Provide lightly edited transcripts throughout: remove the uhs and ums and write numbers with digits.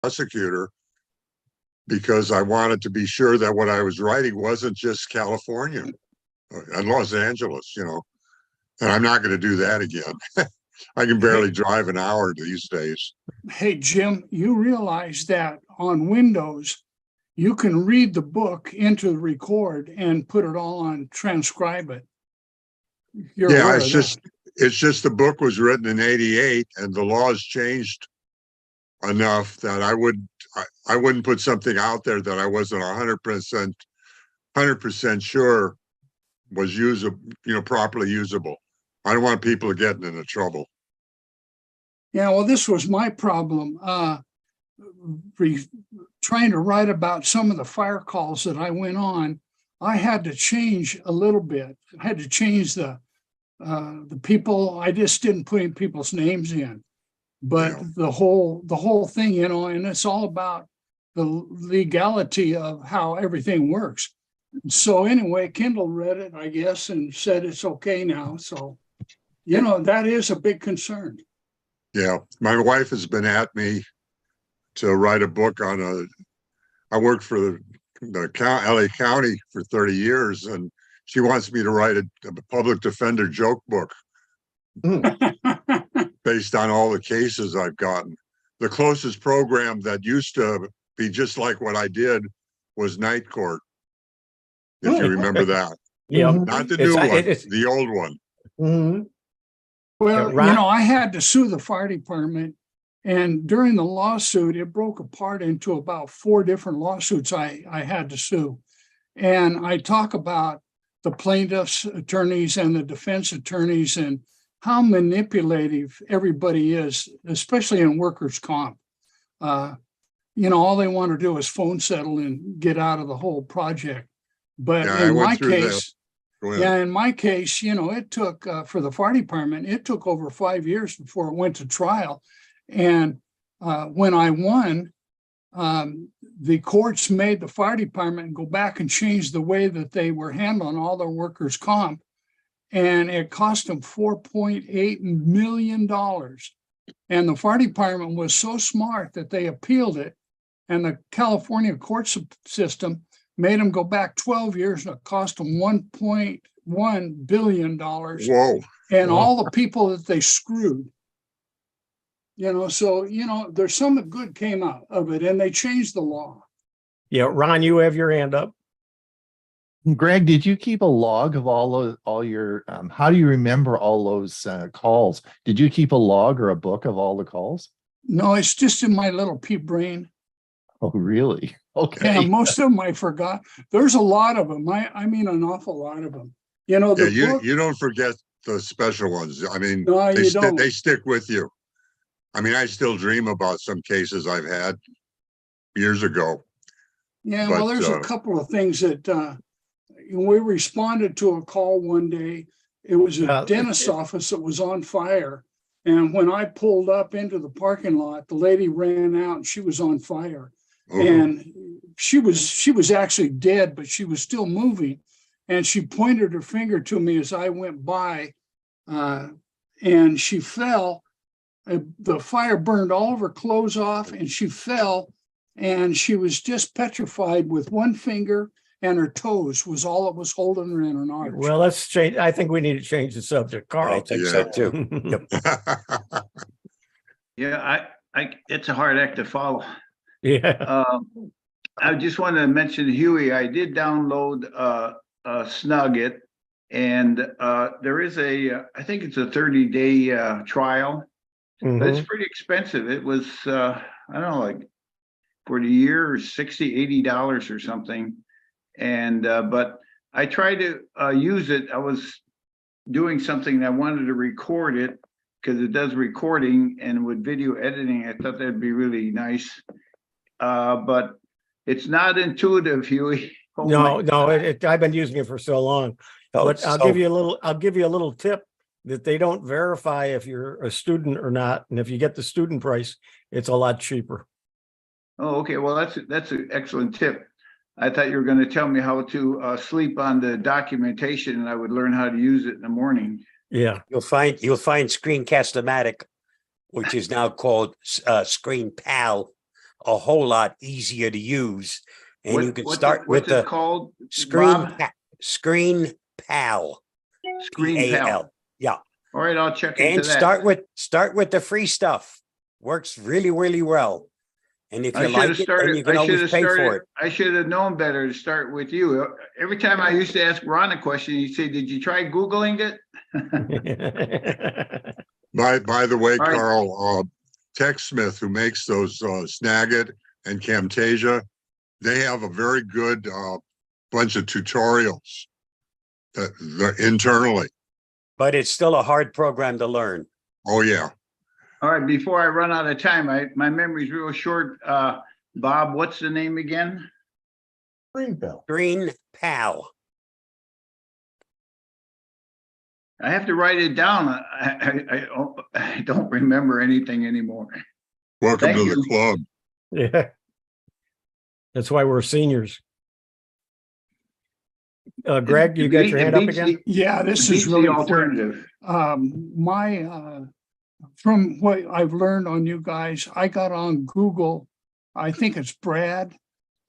prosecutor because I wanted to be sure that what I was writing wasn't just California and Los Angeles, and I'm not going to do that again. I can barely drive an hour these days. Hey, Jim, you realize that on Windows, you can read the book into the record and put it all on transcribe it. Yeah, it's just the book was written in '88 and the laws changed enough that I wouldn't put something out there that I wasn't 100% sure was usable, properly usable. I don't want people getting into trouble. Yeah, well, this was my problem. Trying to write about some of the fire calls that I went on, I had to change a little bit. I had to change the people. I just didn't put in people's names in, but the whole thing, and it's all about the legality of how everything works. So anyway, Kendall read it, I guess, and said it's okay now. So, that is a big concern. Yeah, my wife has been at me to write a book on I worked for the LA County for 30 years, and she wants me to write a public defender joke book based on all the cases I've gotten. The closest program that used to be just like what I did was Night Court, if you remember that. Yeah, not the new one, the old one. Mm-hmm. Well, I had to sue the fire department, and during the lawsuit, it broke apart into about 4 different lawsuits I had to sue. And I talk about the plaintiff's attorneys and the defense attorneys and how manipulative everybody is, especially in workers' comp. All they want to do is phone settle and get out of the whole project. But in my case, it took for the fire department, it took over 5 years before it went to trial. And when I won, the courts made the fire department go back and change the way that they were handling all their workers' comp. And it cost them $4.8 million. And the fire department was so smart that they appealed it. And the California court system made them go back 12 years, and it cost them $1.1 billion. Whoa. And all the people that they screwed. So, there's some good came out of it, and they changed the law. Yeah, Ron, you have your hand up. Greg, did you keep a log of all your, how do you remember all those calls? Did you keep a log or a book of all the calls? No, it's just in my little pea brain. Oh, really? Okay. Yeah, most of them I forgot. There's a lot of them. I mean, an awful lot of them. You don't forget the special ones. I mean, no, they stick with you. I mean, I still dream about some cases I've had years ago. Yeah, well, there's a couple of things that we responded to a call one day. It was a dentist's office that was on fire. And when I pulled up into the parking lot, the lady ran out and she was on fire. And she was actually dead, but she was still moving. And she pointed her finger to me as I went by, and she fell. The fire burned all of her clothes off, and she fell, and she was just petrified with one finger, and her toes was all that was holding her in an arch. Well, let's change. I think we need to change the subject. Carl. I think so too. Yep. Yeah, it's a hard act to follow. Yeah. I just want to mention Hewie. I did download Snugit, and there is I think it's a 30-day trial. But it's pretty expensive. It was, I don't know, like for the year, $60, $80 or something. And, but I tried to use it. I was doing something and I wanted to record it because it does recording, and with video editing, I thought that'd be really nice. But it's not intuitive, Hewie. I've been using it for so long. But I'll give you a little tip that they don't verify if you're a student or not. And if you get the student price, it's a lot cheaper. Oh, okay. Well, that's an excellent tip. I thought you were going to tell me how to sleep on the documentation, and I would learn how to use it in the morning. Yeah. You'll find Screencast-O-Matic, which is now called Screen Pal, a whole lot easier to use. And you can start with what's it the called? Screen Bob? Screen Pal. Screen Pal. PAL. Yeah. All right, I'll check into And that. start with the free stuff. Works really, really well. And if you like it, then you can always pay for it. I should have known better to start with you. Every time I used to ask Ron a question, he'd say, "Did you try Googling it?" By the way, All right. Carl, TechSmith, who makes those Snagit and Camtasia, they have a very good bunch of tutorials internally. But it's still a hard program to learn. Oh yeah. All right, before I run out of time, my memory's real short. Bob, what's the name again? Screen Pal. I have to write it down. I don't remember anything anymore. Welcome Thank to you. the club. Yeah. That's why we're seniors. Greg, you got your hand up again? Yeah, this is Beats really the quick. alternative. From what I've learned on you guys, I got on Google, I think it's Brad,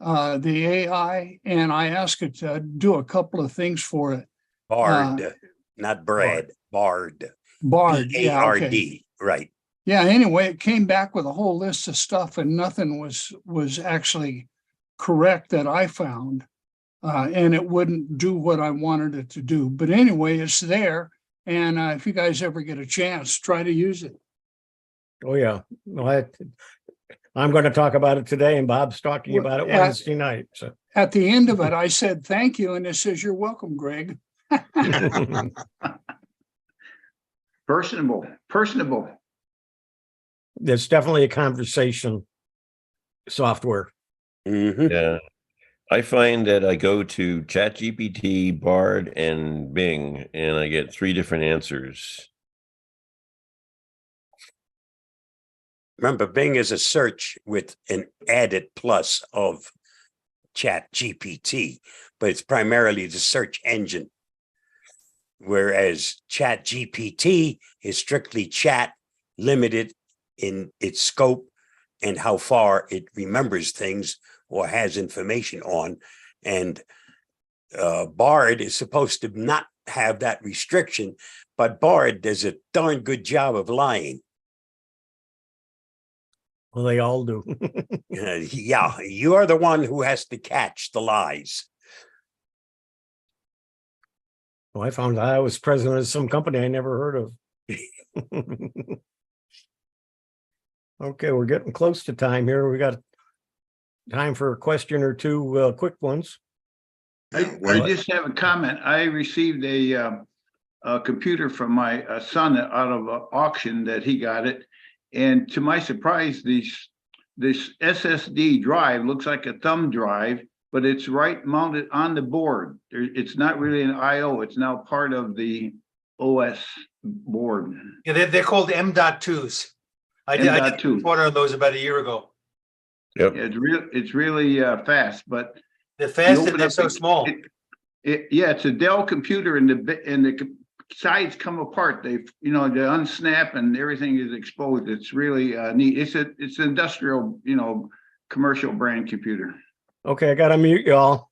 the AI, and I asked it to do a couple of things for it. Bard, not Brad. Bard. Bard, yeah, BARD. okay. Right. Yeah, anyway, it came back with a whole list of stuff and nothing was actually correct that I found. And it wouldn't do what I wanted it to do. But anyway, it's there. And if you guys ever get a chance, try to use it. Oh, yeah. Well, I'm going to talk about it today, and Bob's talking about it Wednesday night. So at the end of it, I said, thank you. And it says, you're welcome, Greg. Personable. It's definitely a conversation software. Mm-hmm. Yeah. I find that I go to ChatGPT, Bard, and Bing, and I get 3 different answers. Remember, Bing is a search with an added plus of ChatGPT, but it's primarily the search engine. Whereas ChatGPT is strictly chat, limited in its scope and how far it remembers things or has information on. And Bard is supposed to not have that restriction, but Bard does a darn good job of lying. Well, they all do. Yeah, you are the one who has to catch the lies. Well, I found I was president of some company I never heard of. Okay, we're getting close to time here. We got time for a question or two quick ones. I just have a comment. I received a computer from my son out of an auction that he got it. And to my surprise, this SSD drive looks like a thumb drive, but it's right mounted on the board. It's not really an IO. It's now part of the OS board. Yeah, they're called M.2s. I did order those about a year ago. Yep. It's really fast, but they're fast and they're so small. Yeah, it's a Dell computer, and the sides come apart. They unsnap and everything is exposed. It's really neat. It's an industrial, commercial brand computer. Okay, I gotta mute y'all.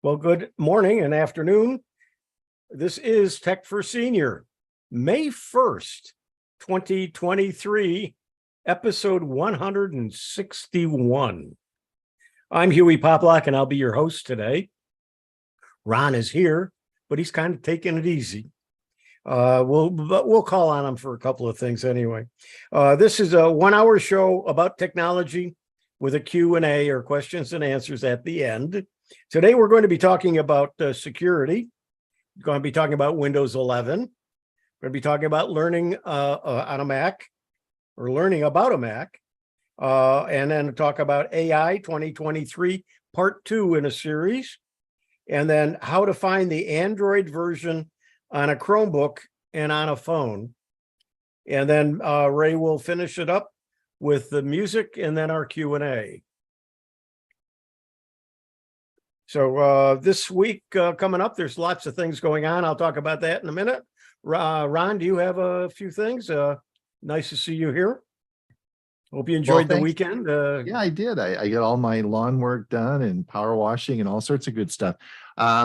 Well, good morning and afternoon. This is Tech for Senior. May 1st, 2023, episode 161. I'm Hewie Poplock, and I'll be your host today. Ron is here, but he's kind of taking it easy. We'll call on him for a couple of things anyway. This is a 1-hour show about technology with a Q&A or questions and answers at the end. Today, we're going to be talking about security. We're going to be talking about Windows 11. We're going to be talking about learning on a Mac or learning about a Mac. And then talk about AI 2023, part 2 in a series. And then how to find the Android version on a Chromebook and on a phone. And then Ray will finish it up with the music and then our Q&A. So this week coming up, there's lots of things going on. I'll talk about that in a minute. Ron, do you have a few things? Nice to see you here. Hope you enjoyed the weekend. Yeah, I did. I got all my lawn work done and power washing and all sorts of good stuff.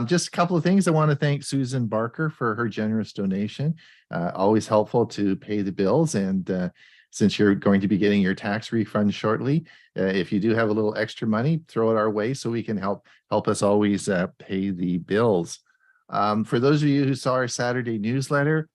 Just a couple of things. I want to thank Susan Barker for her generous donation. Always helpful to pay the bills. And since you're going to be getting your tax refund shortly, if you do have a little extra money, throw it our way so we can help us always pay the bills. For those of you who saw our Saturday newsletter,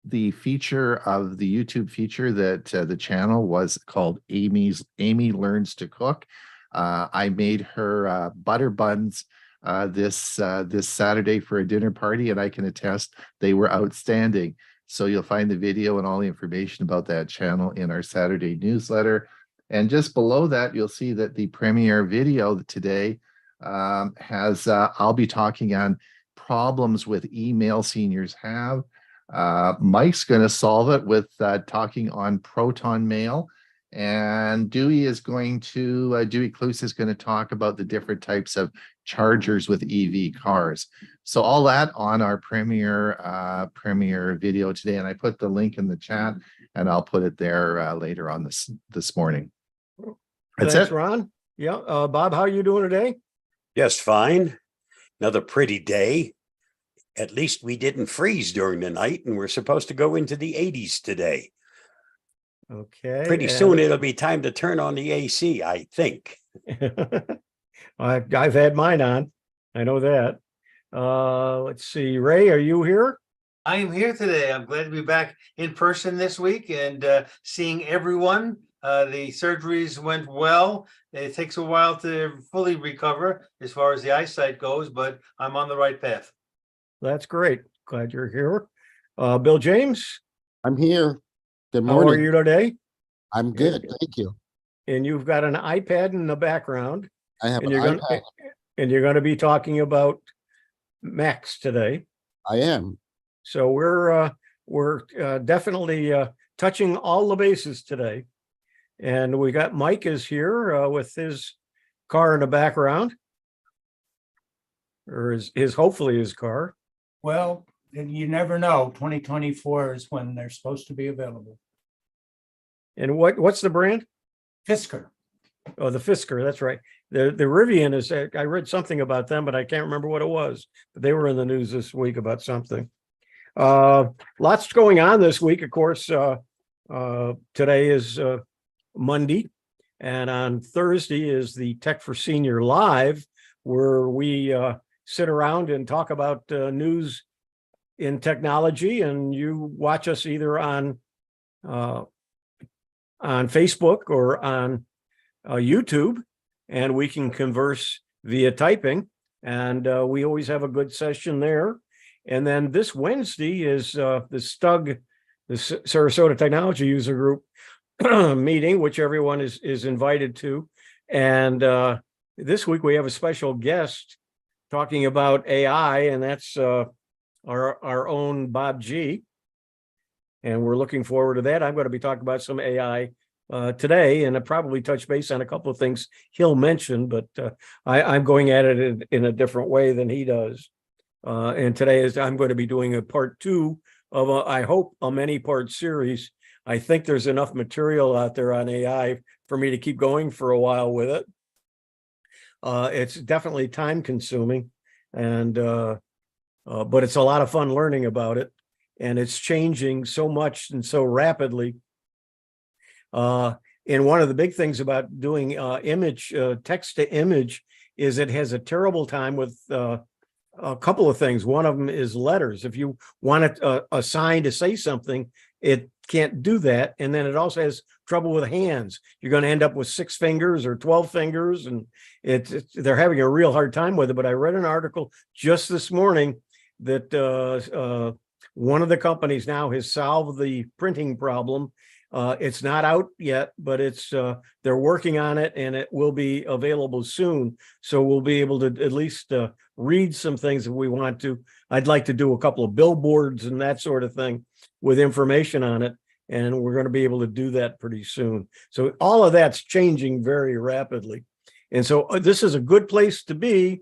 the feature of the YouTube feature that the channel was called Amy Learns to Cook. I made her butter buns this Saturday for a dinner party, and I can attest they were outstanding. So you'll find the video and all the information about that channel in our Saturday newsletter. And just below that, you'll see that the premiere video today has I'll be talking on problems with email seniors have. Mike's going to solve it with talking on Proton Mail, and Dewey Cluse is going to talk about the different types of chargers with EV cars. So all that on our premiere video today, and I put the link in the chat, and I'll put it there later on this morning. That's Thanks, it, Ron. Yeah, Bob, how are you doing today? Just fine. Another pretty day. At least we didn't freeze during the night, and we're supposed to go into the 80s today. Okay. Pretty soon it'll be time to turn on the AC, I think. I've had mine on. I know that. Let's see. Ray, are you here? I am here today. I'm glad to be back in person this week and seeing everyone. The surgeries went well. It takes a while to fully recover as far as the eyesight goes, but I'm on the right path. That's great. Glad you're here. Bill James? I'm here. Good morning. How are you today? I'm good. Thank you. And you've got an iPad in the background. I have and an you're iPad. And you're going to be talking about Macs today. I am. So we're definitely touching all the bases today. And we got Mike is here with his car in the background. Or hopefully his car. Well, you never know. 2024 is when they're supposed to be available. And what's the brand? Fisker. Oh, the Fisker. That's right. The Rivian is. I read something about them, but I can't remember what it was. But they were in the news this week about something. Lots going on this week. Of course, today is Monday, and on Thursday is the Tech for Senior Live, where we sit around and talk about news in technology, and you watch us either on Facebook or on YouTube, and we can converse via typing, and we always have a good session there. And then this Wednesday is the STUG, the Sarasota Technology User Group meeting, which everyone is invited to. And this week we have a special guest talking about AI, and that's our own Bob G. And we're looking forward to that. I'm going to be talking about some AI today, and I probably touch base on a couple of things he'll mention, but I'm going at it in a different way than he does. And today I'm going to be doing a part 2 of I hope a many-part series. I think there's enough material out there on AI for me to keep going for a while with it. It's definitely time consuming, and but it's a lot of fun learning about it. and it's changing so much and so rapidly. And one of the big things about doing text to image is it has a terrible time with a couple of things. One of them is letters. If you want a sign to say something, it can't do that. And then it also has trouble with hands. You're going to end up with 6 fingers or 12 fingers, and they're having a real hard time with it. But I read an article just this morning that one of the companies now has solved the printing problem. It's not out yet, but they're working on it, and it will be available soon. So we'll be able to at least read some things if we want to. I'd like to do a couple of billboards and that sort of thing with information on it, and we're going to be able to do that pretty soon. So all of that's changing very rapidly. And so this is a good place to be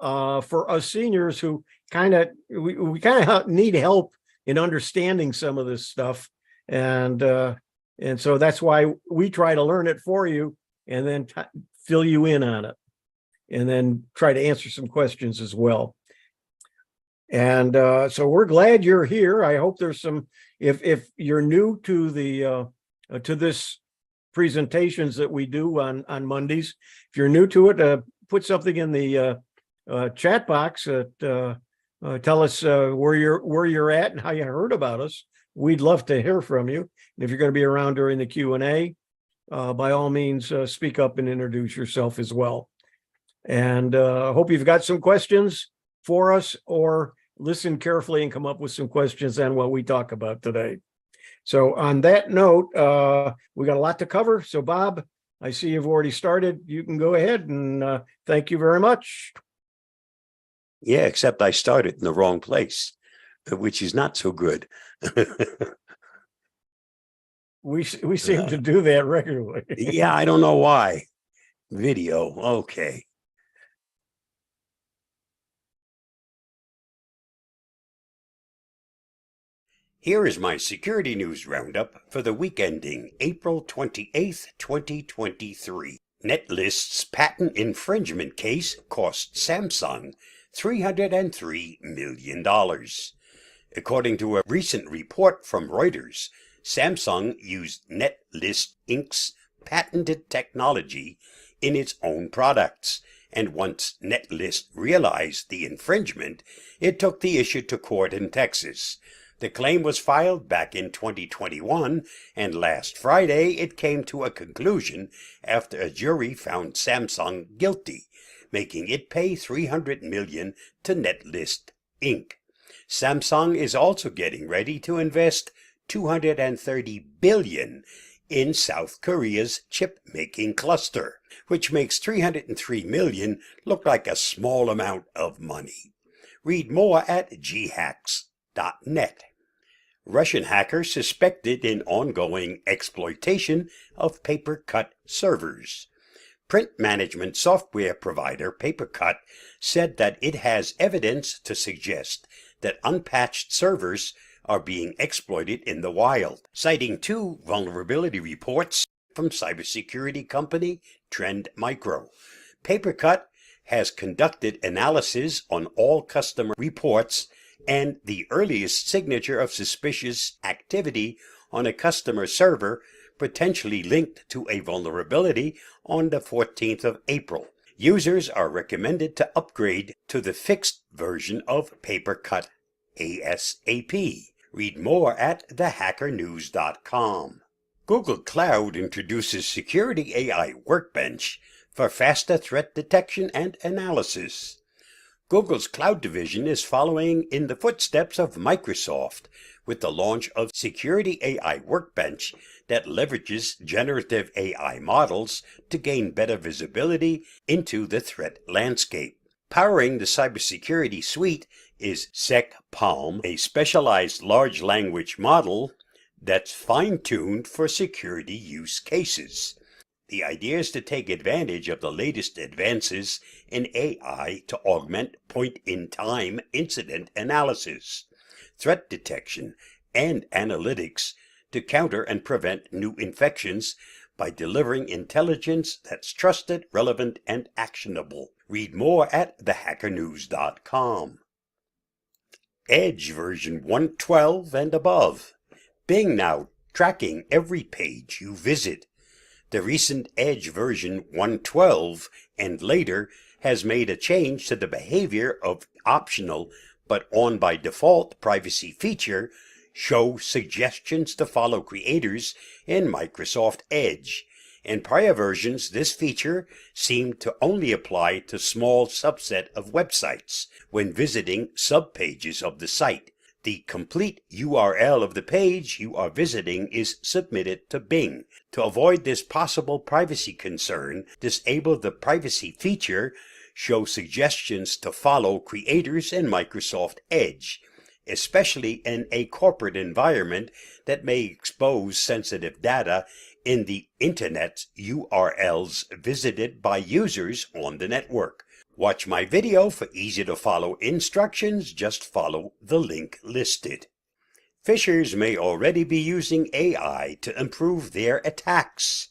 for us seniors who we kind of need help in understanding some of this stuff. And so that's why we try to learn it for you and then fill you in on it, and then try to answer some questions as well. And so we're glad you're here. I hope there's some, if you're new to the to this presentations that we do on Mondays, if you're new to it, put something in the chat box that tell us where you're at and how you heard about us. We'd love to hear from you. And if you're going to be around during the Q&A, by all means, speak up and introduce yourself as well. And I hope you've got some questions for us, or listen carefully and come up with some questions on what we talk about today. So on that note, we got a lot to cover. So Bob, I see you've already started. You can go ahead, and thank you very much. Yeah, except I started in the wrong place, which is not so good. We seem to do that regularly. Yeah, I don't know why. Video, okay. Here is my security news roundup for the week ending April 28th, 2023. Netlist's patent infringement case cost Samsung $303 million. According to a recent report from Reuters, Samsung used Netlist Inc.'s patented technology in its own products, and once Netlist realized the infringement, it took the issue to court in Texas. The claim was filed back in 2021, and last Friday it came to a conclusion after a jury found Samsung guilty, making it pay $300 million to Netlist Inc. Samsung is also getting ready to invest $230 billion in South Korea's chip-making cluster, which makes $303 million look like a small amount of money. Read more at ghacks.net. Russian hackers suspected in ongoing exploitation of PaperCut servers. Print management software provider PaperCut said that it has evidence to suggest that unpatched servers are being exploited in the wild, citing 2 vulnerability reports from cybersecurity company Trend Micro. PaperCut has conducted analysis on all customer reports, and the earliest signature of suspicious activity on a customer server potentially linked to a vulnerability on the 14th of April. Users are recommended to upgrade to the fixed version of PaperCut ASAP. Read more at thehackernews.com. Google Cloud introduces Security AI Workbench for faster threat detection and analysis. Google's cloud division is following in the footsteps of Microsoft with the launch of Security AI Workbench that leverages generative AI models to gain better visibility into the threat landscape. Powering the cybersecurity suite is SecPalm, a specialized large language model that's fine-tuned for security use cases. The idea is to take advantage of the latest advances in AI to augment point-in-time incident analysis, threat detection, and analytics to counter and prevent new infections by delivering intelligence that's trusted, relevant, and actionable. Read more at thehackernews.com. Edge version 112 and above. Bing now tracking every page you visit. The recent Edge version 112 and later has made a change to the behavior of optional but on by default privacy feature, show suggestions to follow creators in Microsoft Edge. In prior versions, this feature seemed to only apply to small subset of websites when visiting subpages of the site. The complete URL of the page you are visiting is submitted to Bing. To avoid this possible privacy concern, disable the privacy feature, show suggestions to follow creators in Microsoft Edge, especially in a corporate environment that may expose sensitive data in the internet's URLs visited by users on the network. Watch my video for easy to follow instructions. Just follow the link listed. Phishers may already be using AI to improve their attacks.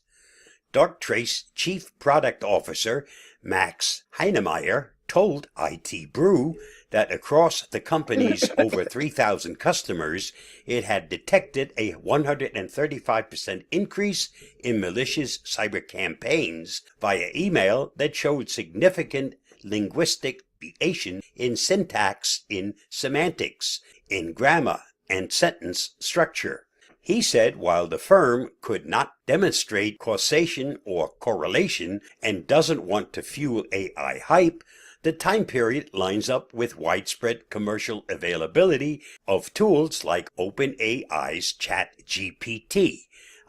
Darktrace Chief Product Officer Max Heinemeyer told IT Brew that across the company's over 3,000 customers, it had detected a 135% increase in malicious cyber campaigns via email that showed significant linguistic deviation in syntax, in semantics, in grammar, and sentence structure. He said while the firm could not demonstrate causation or correlation and doesn't want to fuel AI hype, the time period lines up with widespread commercial availability of tools like OpenAI's ChatGPT.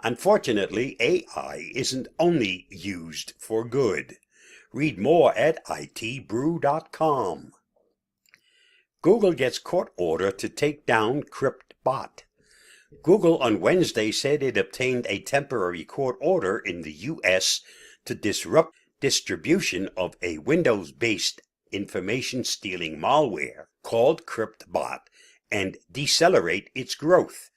Unfortunately, AI isn't only used for good. Read more at itbrew.com. Google gets court order to take down CryptBot. Google on Wednesday said it obtained a temporary court order in the U.S. to disrupt distribution of a Windows-based information stealing malware called CryptBot and decelerate its growth.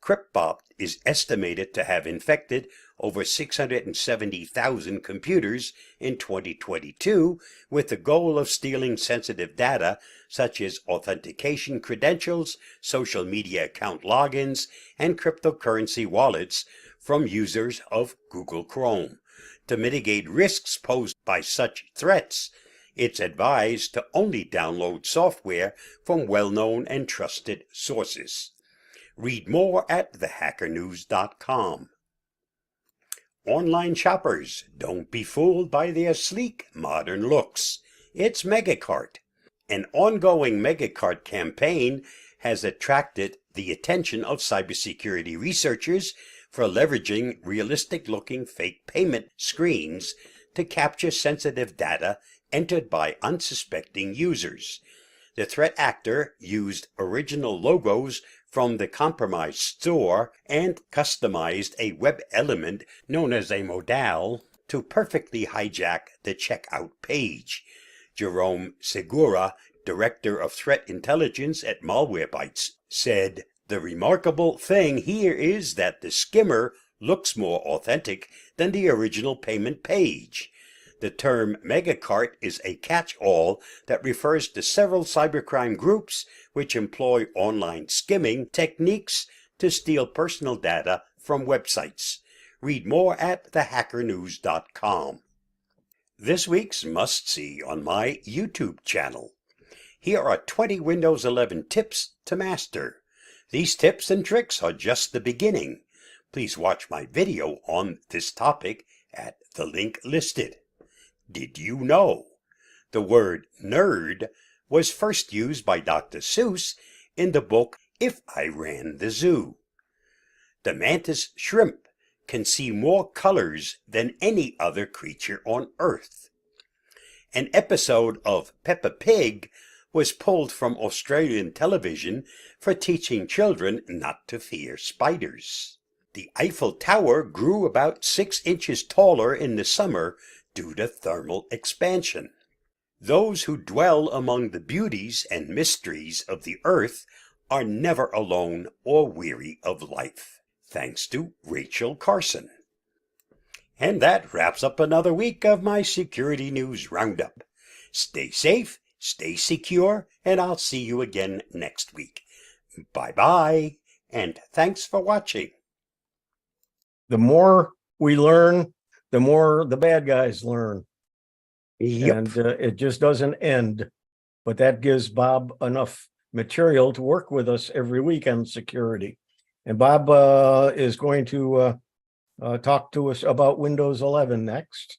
CryptBot is estimated to have infected over 670,000 computers in 2022 with the goal of stealing sensitive data such as authentication credentials, social media account logins, and cryptocurrency wallets from users of Google Chrome. To mitigate risks posed by such threats, it's advised to only download software from well-known and trusted sources. Read more at thehackernews.com. Online shoppers, don't be fooled by their sleek, modern looks. It's Megacart. An ongoing Megacart campaign has attracted the attention of cybersecurity researchers for leveraging realistic-looking fake payment screens to capture sensitive data entered by unsuspecting users. The threat actor used original logos from the compromised store and customized a web element known as a modal to perfectly hijack the checkout page. Jerome Segura, Director of Threat Intelligence at Malwarebytes, said, "The remarkable thing here is that the skimmer looks more authentic than the original payment page." The term Megacart is a catch-all that refers to several cybercrime groups which employ online skimming techniques to steal personal data from websites. Read more at thehackernews.com. This week's must-see on my YouTube channel. Here are 20 Windows 11 tips to master. These tips and tricks are just the beginning. Please watch my video on this topic at the link listed. Did you know? The word nerd was first used by Dr. Seuss in the book If I Ran the Zoo. The mantis shrimp can see more colors than any other creature on Earth. An episode of Peppa Pig was pulled from Australian television for teaching children not to fear spiders. The Eiffel Tower grew about 6 inches taller in the summer due to thermal expansion. Those who dwell among the beauties and mysteries of the earth are never alone or weary of life. Thanks to Rachel Carson. And that wraps up another week of my Security News Roundup. Stay safe, stay secure, and I'll see you again next week. Bye-bye, and thanks for watching. The more we learn, the more the bad guys learn. Yep. And it just doesn't end. But that gives Bob enough material to work with us every week on security. And Bob is going to talk to us about Windows 11 next.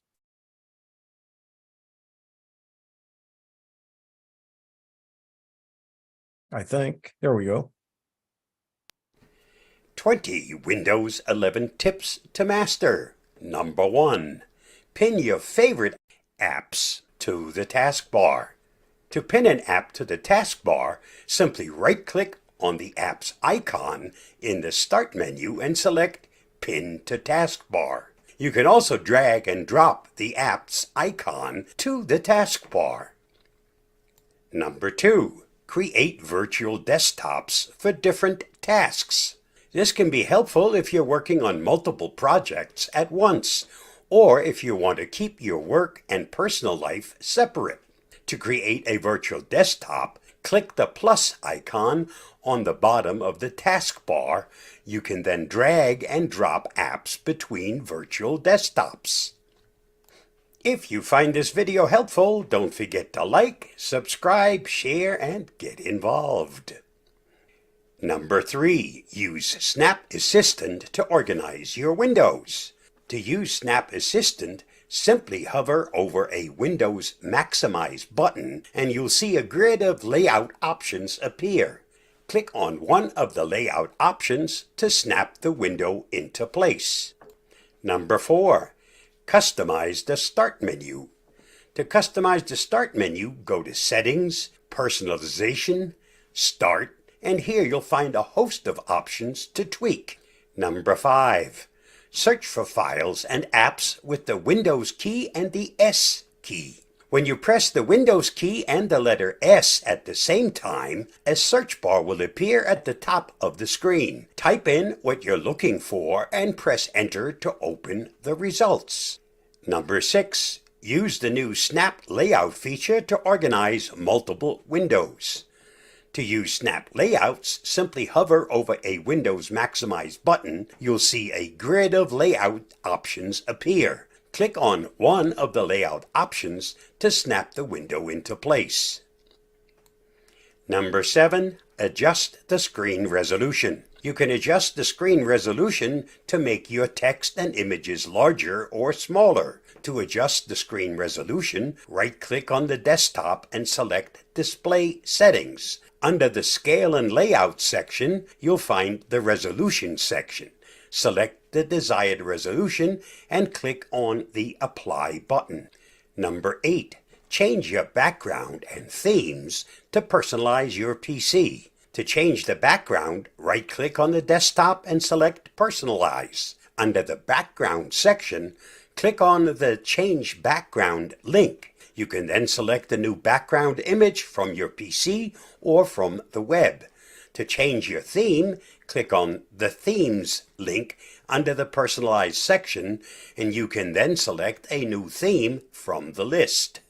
I think. There we go. 20 Windows 11 tips to master. Number 1. Pin your favorite apps to the taskbar. To pin an app to the taskbar, simply right-click on the app's icon in the Start menu and select Pin to Taskbar. You can also drag and drop the app's icon to the taskbar. Number 2. Create virtual desktops for different tasks. This can be helpful if you're working on multiple projects at once, or if you want to keep your work and personal life separate. To create a virtual desktop, click the plus icon on the bottom of the taskbar. You can then drag and drop apps between virtual desktops. If you find this video helpful, don't forget to like, subscribe, share, and get involved. Number 3. Use Snap Assistant to organize your windows. To use Snap Assistant, simply hover over a Windows Maximize button and you'll see a grid of layout options appear. Click on one of the layout options to snap the window into place. Number 4. Customize the Start menu. To customize the Start menu, go to Settings, Personalization, Start, and here you'll find a host of options to tweak. Number 5. Search for files and apps with the Windows key and the S key. When you press the Windows key and the letter S at the same time, a search bar will appear at the top of the screen. Type in what you're looking for and press Enter to open the results. Number 6. Use the new Snap Layout feature to organize multiple windows. To use Snap Layouts, simply hover over a Windows Maximize button. You'll see a grid of layout options appear. Click on one of the layout options to snap the window into place. Number 7. Adjust the screen resolution. You can adjust the screen resolution to make your text and images larger or smaller. To adjust the screen resolution, right-click on the desktop and select Display Settings. Under the Scale and Layout section, you'll find the Resolution section. Select the desired resolution and click on the Apply button. Number 8. Change your background and themes to personalize your PC. To change the background, right-click on the desktop and select Personalize. Under the Background section, click on the Change Background link. You can then select a new background image from your PC or from the web. To change your theme, click on the Themes link under the Personalize section, and you can then select a new theme from the list.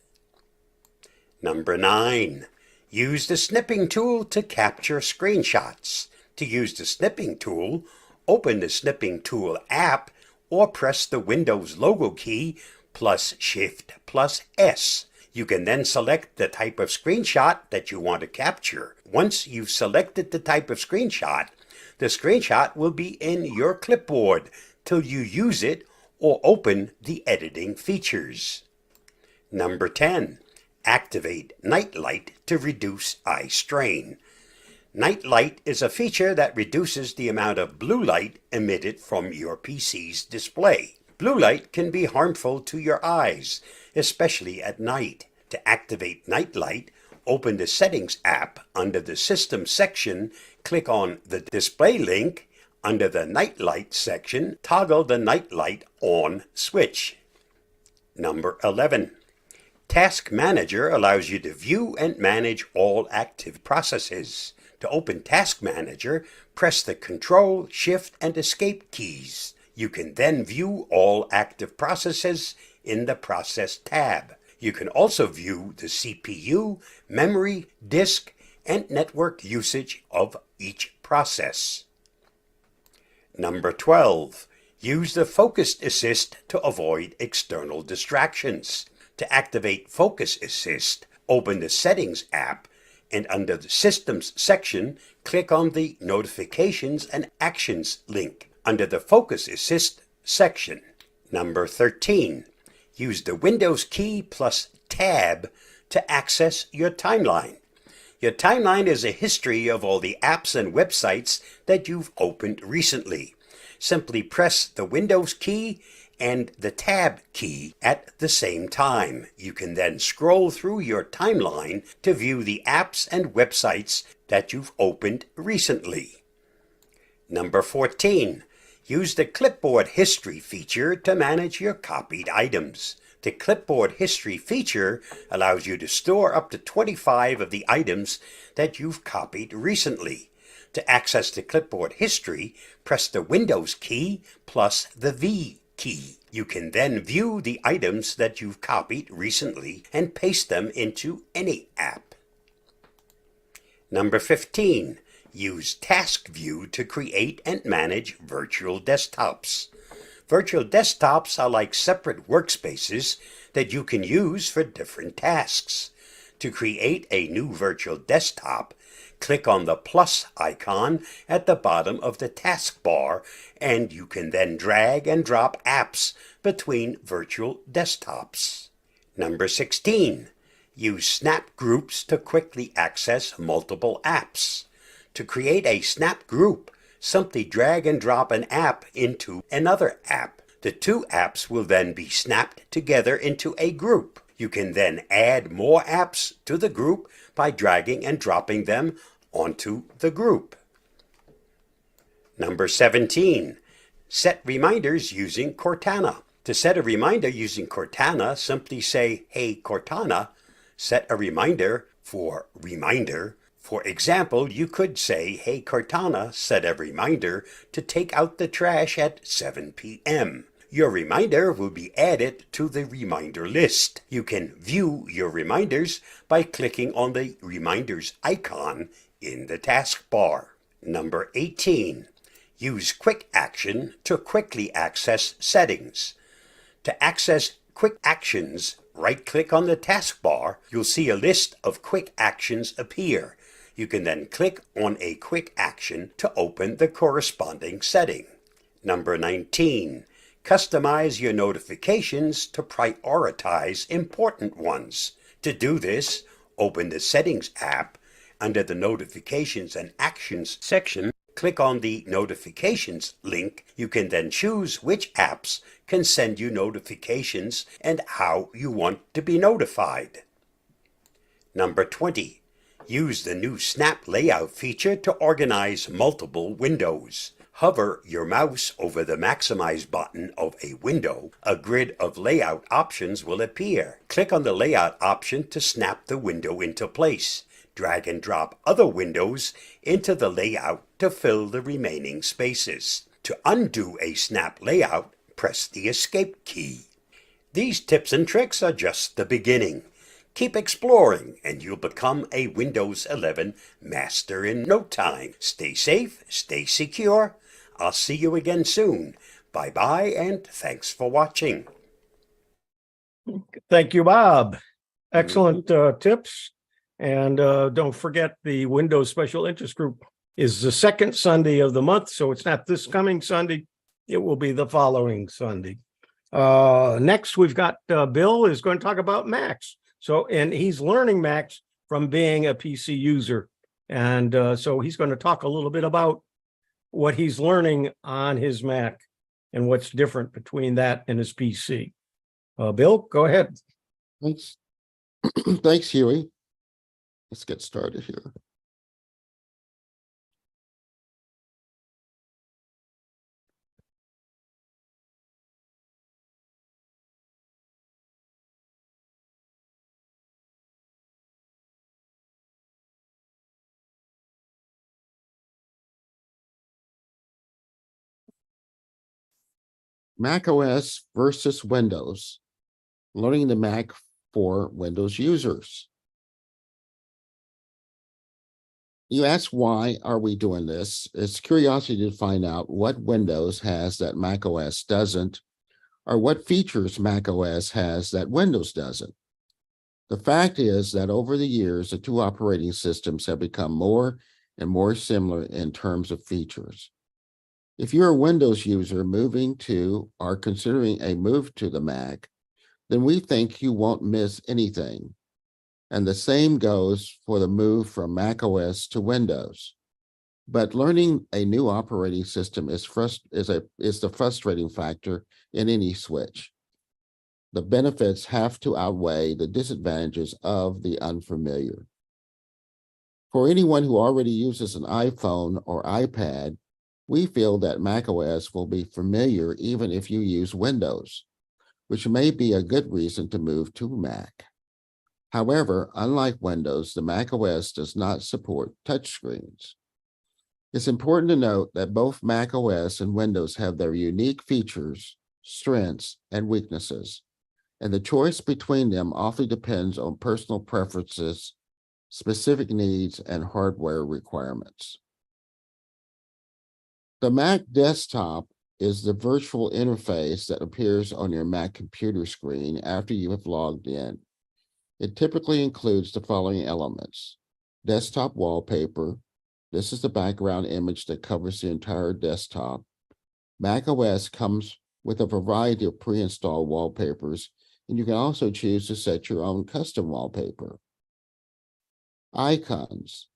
Number 9. Use the snipping tool to capture screenshots. To use the snipping tool, open the snipping tool app or press the Windows logo key plus Shift plus S. You can then select the type of screenshot that you want to capture. Once you've selected the type of screenshot, the screenshot will be in your clipboard till you use it or open the editing features. Number 10. Activate Night Light to reduce eye strain. Night Light is a feature that reduces the amount of blue light emitted from your PC's display. Blue light can be harmful to your eyes, especially at night. To activate Night Light, open the Settings app under the System section, click on the Display link. Under the Night Light section, toggle the Night Light on switch. Number 11. Task Manager allows you to view and manage all active processes. To open Task Manager, press the Control, Shift, and Escape keys. You can then view all active processes in the Process tab. You can also view the CPU, memory, disk, and network usage of each process. Number 12. Use the Focus Assist to avoid external distractions. To activate Focus Assist, open the Settings app and under the Systems section, click on the Notifications and Actions link under the Focus Assist section. Number 13. Use the Windows key plus Tab to access your timeline. Your timeline is a history of all the apps and websites that you've opened recently. Simply press the Windows key and the Tab key at the same time. You can then scroll through your timeline to view the apps and websites that you've opened recently. Number 14. Use the Clipboard History feature to manage your copied items. The Clipboard History feature allows you to store up to 25 of the items that you've copied recently. To access the Clipboard History, press the Windows key plus the V key. You can then view the items that you've copied recently and paste them into any app. Number 15. Use Task View to create and manage virtual desktops. Virtual desktops are like separate workspaces that you can use for different tasks. To create a new virtual desktop, click on the plus icon at the bottom of the taskbar, and you can then drag and drop apps between virtual desktops. Number 16. Use Snap Groups to quickly access multiple apps. To create a Snap Group, simply drag and drop an app into another app. The two apps will then be snapped together into a group. You can then add more apps to the group by dragging and dropping them onto the group. Number 17. Set reminders using Cortana. To set a reminder using Cortana, simply say, "Hey Cortana, set a reminder for reminder." For example, you could say, "Hey Cortana, set a reminder to take out the trash at 7 p.m. Your reminder will be added to the reminder list. You can view your reminders by clicking on the reminders icon in the taskbar. Number 18. Use Quick Action to quickly access settings. To access Quick Actions, right-click on the taskbar. You'll see a list of quick actions appear. You can then click on a quick action to open the corresponding setting. Number 19. Customize your notifications to prioritize important ones. To do this, open the Settings app. Under the Notifications and Actions section, click on the Notifications link. You can then choose which apps can send you notifications and how you want to be notified. Number 20. Use the new Snap Layout feature to organize multiple windows. Hover your mouse over the Maximize button of a window. A grid of layout options will appear. Click on the Layout option to snap the window into place. Drag and drop other windows into the layout to fill the remaining spaces. To undo a snap layout, press the Escape key. These tips and tricks are just the beginning. Keep exploring and you'll become a Windows 11 master in no time. Stay safe, stay secure. I'll see you again soon. Bye-bye and thanks for watching. Thank you, Bob. Excellent tips. And don't forget the Windows Special Interest Group is the second Sunday of the month. So it's not this coming Sunday. It will be the following Sunday. Next, we've got Bill is going to talk about Macs. And he's learning Macs from being a PC user. And so he's going to talk a little bit about what he's learning on his Mac and what's different between that and his PC. Bill, go ahead. Thanks. Thanks, Hewie. Let's get started here. Mac OS versus Windows. Learning the Mac for Windows users. You ask, why are we doing this? It's curiosity to find out what Windows has that macOS doesn't, or what features macOS has that Windows doesn't. The fact is that over the years, the two operating systems have become more and more similar in terms of features. If you're a Windows user moving to or considering a move to the Mac, then we think you won't miss anything. And the same goes for the move from macOS to Windows. But learning a new operating system is the frustrating factor in any switch. The benefits have to outweigh the disadvantages of the unfamiliar. For anyone who already uses an iPhone or iPad, we feel that macOS will be familiar even if you use Windows, which may be a good reason to move to Mac. However, unlike Windows, the macOS does not support touchscreens. It's important to note that both macOS and Windows have their unique features, strengths, and weaknesses, and the choice between them often depends on personal preferences, specific needs, and hardware requirements. The Mac desktop is the virtual interface that appears on your Mac computer screen after you have logged in. It typically includes the following elements: desktop wallpaper. This is the background image that covers the entire desktop. macOS comes with a variety of pre-installed wallpapers, and you can also choose to set your own custom wallpaper. Icons.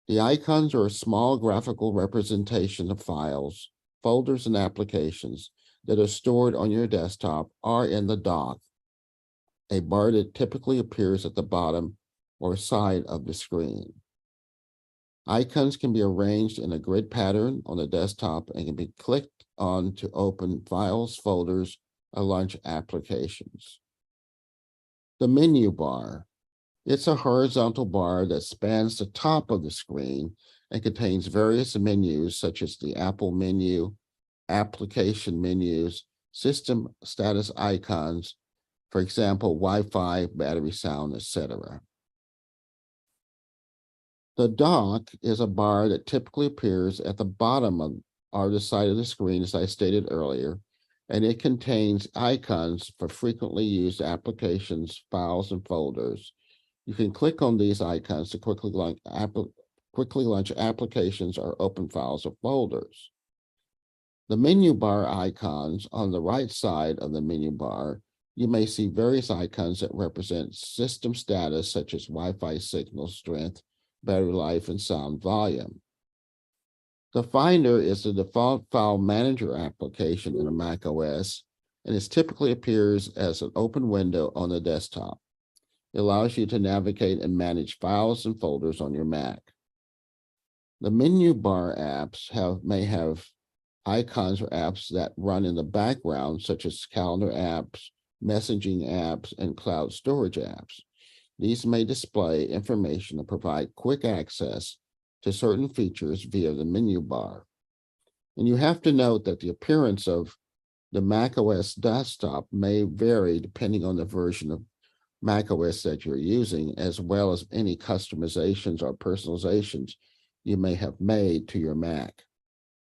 The icons are a small graphical representation of files, folders, and applications that are stored on your desktop or in the dock, a bar that typically appears at the bottom or side of the screen. Icons can be arranged in a grid pattern on the desktop and can be clicked on to open files, folders, or launch applications. The menu bar. It's a horizontal bar that spans the top of the screen and contains various menus such as the Apple menu, application menus, system status icons, for example, Wi-Fi, battery, sound, etc. The dock is a bar that typically appears at the bottom of or the side of the screen, as I stated earlier, and it contains icons for frequently used applications, files, and folders. You can click on these icons to quickly launch applications or open files or folders. The menu bar icons on the right side of the menu bar, you may see various icons that represent system status such as Wi-Fi signal strength, battery life, and sound volume. The Finder is the default file manager application in a Mac OS, and it typically appears as an open window on the desktop. It allows you to navigate and manage files and folders on your Mac. The menu bar apps may have icons or apps that run in the background, such as calendar apps, messaging apps, and cloud storage apps. These may display information and provide quick access to certain features via the menu bar. And you have to note that the appearance of the macOS desktop may vary depending on the version of macOS that you're using, as well as any customizations or personalizations you may have made to your Mac.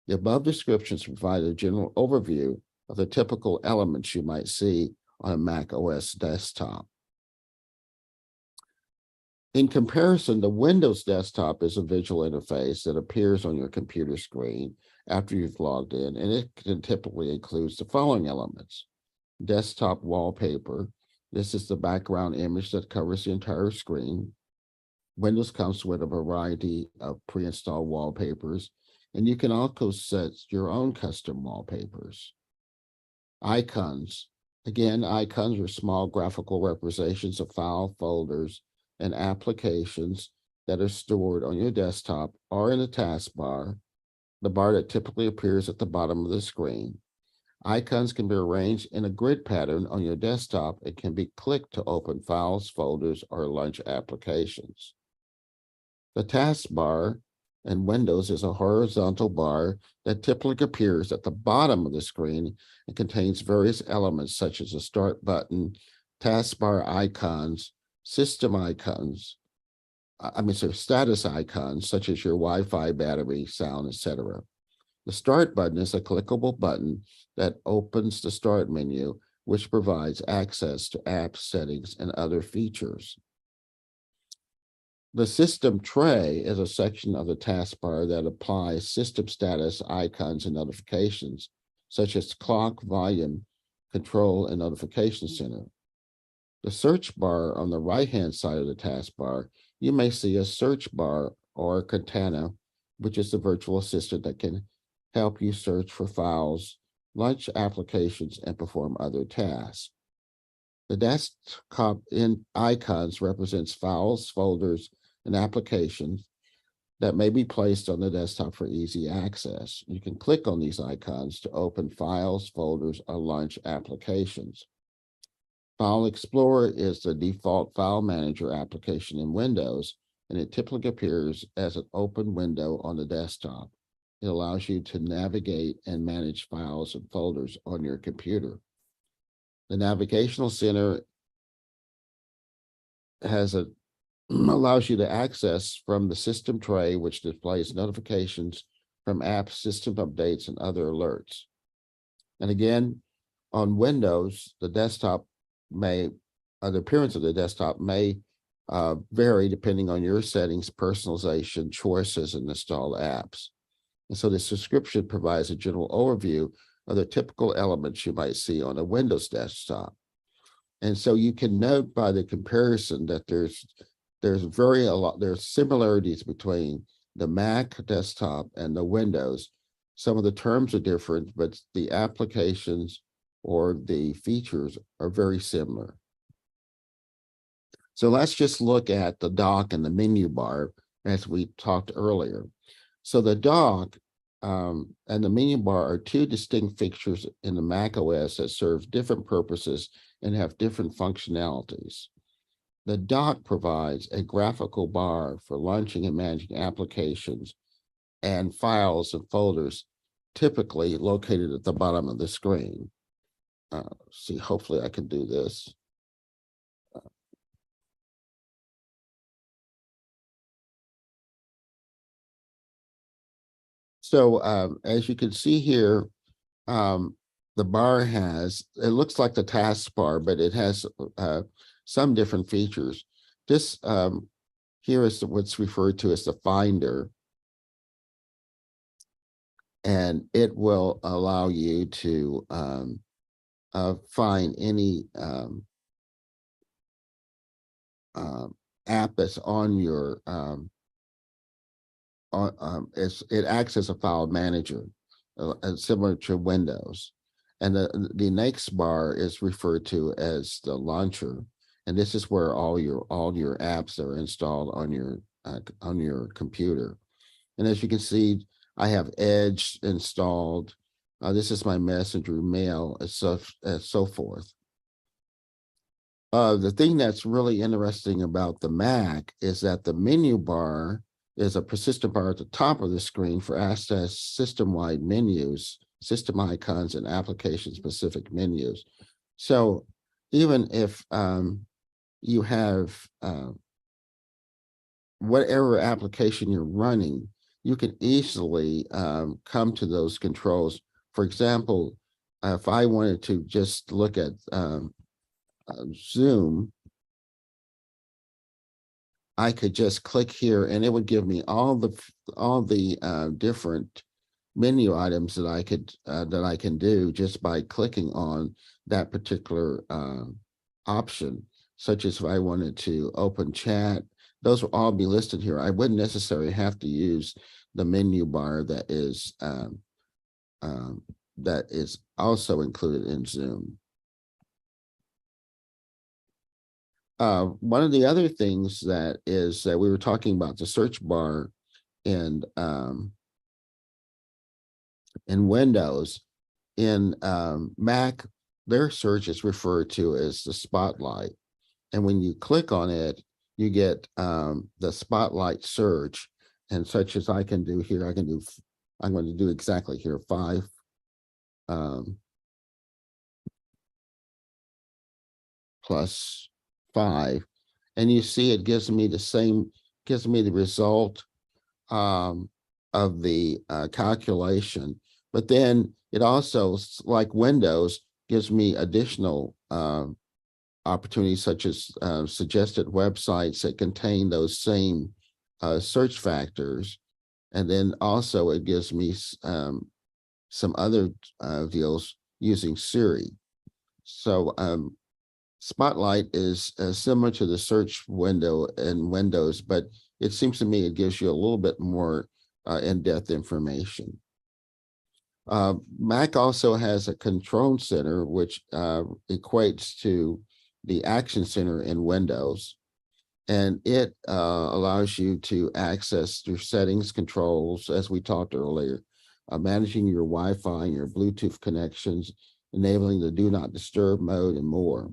The above descriptions provide a general overview of the typical elements you might see on a Mac OS desktop. In comparison, the Windows desktop is a visual interface that appears on your computer screen after you've logged in, and it can typically includes the following elements: desktop wallpaper. This is the background image that covers the entire screen. Windows comes with a variety of pre-installed wallpapers, and you can also set your own custom wallpapers. Icons. Again, icons are small graphical representations of file folders and applications that are stored on your desktop or in the taskbar, the bar that typically appears at the bottom of the screen. Icons can be arranged in a grid pattern on your desktop and can be clicked to open files, folders, or launch applications. The taskbar in Windows is a horizontal bar that typically appears at the bottom of the screen and contains various elements such as a start button, taskbar icons, system icons, status icons such as your Wi-Fi, battery, sound, etc. The Start button is a clickable button that opens the Start menu, which provides access to app settings and other features. The System Tray is a section of the taskbar that applies system status icons and notifications, such as clock, volume, control, and notification center. The search bar on the right-hand side of the taskbar, you may see a search bar or Cortana, which is the virtual assistant that can help you search for files, launch applications, and perform other tasks. The desktop icons represents files, folders, and applications that may be placed on the desktop for easy access. You can click on these icons to open files, folders, or launch applications. File Explorer is the default file manager application in Windows, and it typically appears as an open window on the desktop. It allows you to navigate and manage files and folders on your computer. The Navigational Center allows you to access from the system tray, which displays notifications from apps, system updates, and other alerts. And again, on Windows, the appearance of the desktop may vary depending on your settings, personalization, choices, and installed apps. And so this description provides a general overview of the typical elements you might see on a Windows desktop. And so you can note by the comparison that there's similarities between the Mac desktop and the Windows. Some of the terms are different, but the applications or the features are very similar. So let's just look at the dock and the menu bar as we talked earlier. So the dock and the menu bar are two distinct fixtures in the Mac OS that serve different purposes and have different functionalities. The dock provides a graphical bar for launching and managing applications and files and folders, typically located at the bottom of the screen. See, hopefully I can do this. So as you can see here, the bar it looks like the taskbar, but it has some different features. This here is what's referred to as the Finder. And it will allow you to find any app that's on your it acts as a file manager, similar to Windows. And the next bar is referred to as the launcher, and this is where all your apps are installed on your computer. And as you can see, I have Edge installed. This is my Messenger, Mail, and so forth. The thing that's really interesting about the Mac is that the menu bar is a persistent bar at the top of the screen for access system-wide menus, system icons, and application-specific menus. So even if you have whatever application you're running, you can easily come to those controls. For example, if I wanted to just look at Zoom, I could just click here and it would give me all the different menu items that I can do just by clicking on that particular option, such as if I wanted to open chat. Those will all be listed here. I wouldn't necessarily have to use the menu bar that is also included in Zoom. One of the other things that we were talking about the search bar in Windows. In Mac, their search is referred to as the spotlight. And when you click on it, you get the spotlight search, and such as I can do here, I'm going to do exactly here 5 . 5 plus 5. And you see it gives me the result of the calculation. But then it also, like Windows, gives me additional opportunities, such as suggested websites that contain those same search factors. And then also it gives me some other deals using Siri. So Spotlight is similar to the search window in Windows, but it seems to me it gives you a little bit more in-depth information. Mac also has a control center, which equates to the action center in Windows. And it allows you to access your settings, controls, as we talked earlier, managing your Wi-Fi and your Bluetooth connections, enabling the do not disturb mode, and more.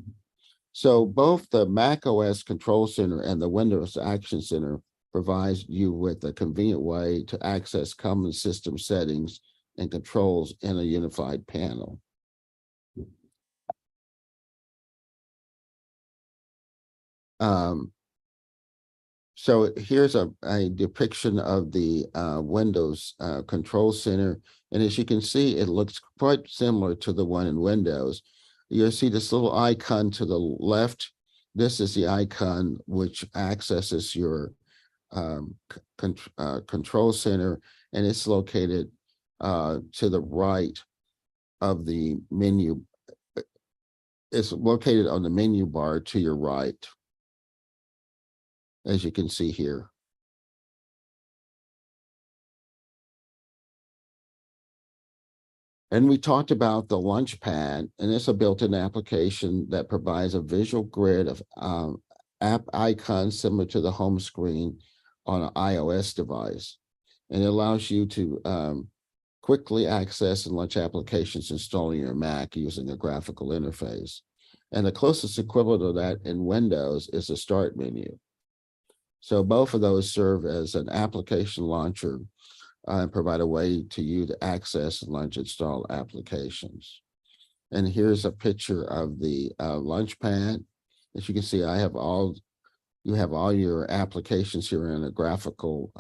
So both the Mac OS Control Center and the Windows Action Center provides you with a convenient way to access common system settings and controls in a unified panel. So here's a depiction of the Windows Control Center. And as you can see, it looks quite similar to the one in Windows. You'll see this little icon to the left. This is the icon which accesses your control center, and it's located to the right of the menu. It's located on the menu bar to your right, as you can see here. And we talked about the Launchpad, and it's a built-in application that provides a visual grid of app icons similar to the home screen on an iOS device. And it allows you to quickly access and launch applications installed on your Mac using a graphical interface. And the closest equivalent of that in Windows is the Start menu. So both of those serve as an application launcher and provide a way to you to access and launch installed applications. And here's a picture of the Launchpad. As you can see, you have all your applications here in a graphical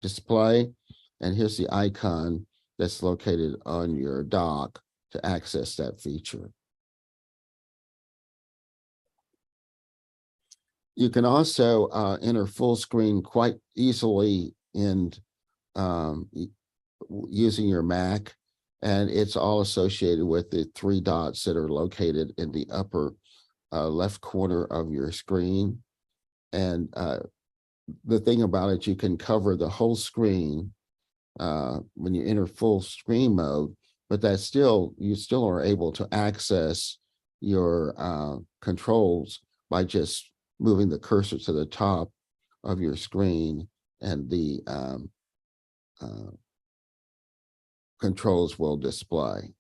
display. And here's the icon that's located on your dock to access that feature. You can also enter full screen quite easily in using your Mac, and it's all associated with the 3 dots that are located in the upper left corner of your screen. And the thing about it, you can cover the whole screen when you enter full screen mode, but you still are able to access your controls by just moving the cursor to the top of your screen, and the controls will display.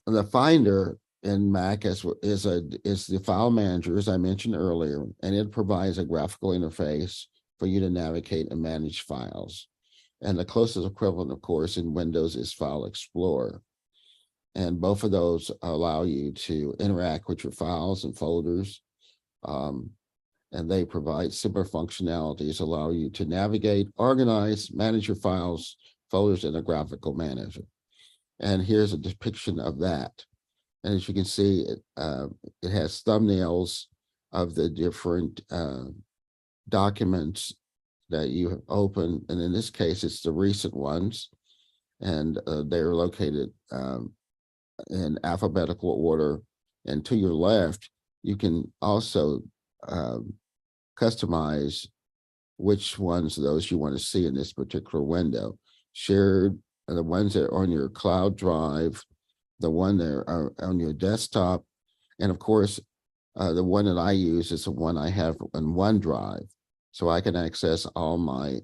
The Finder in Mac is the file manager, as I mentioned earlier, and it provides a graphical interface for you to navigate and manage files. And the closest equivalent, of course, in Windows is File Explorer. And both of those allow you to interact with your files and folders. And they provide similar functionalities, allow you to navigate, organize, manage your files, folders in a graphical manager. And here's a depiction of that. And as you can see, it has thumbnails of the different documents that you have opened. And in this case, it's the recent ones. And they're located in alphabetical order. And to your left, you can also customize which ones of those you want to see in this particular window. Shared, the ones that are on your cloud drive, the one that are on your desktop, and of course, the one that I use is the one I have in OneDrive. So I can access all my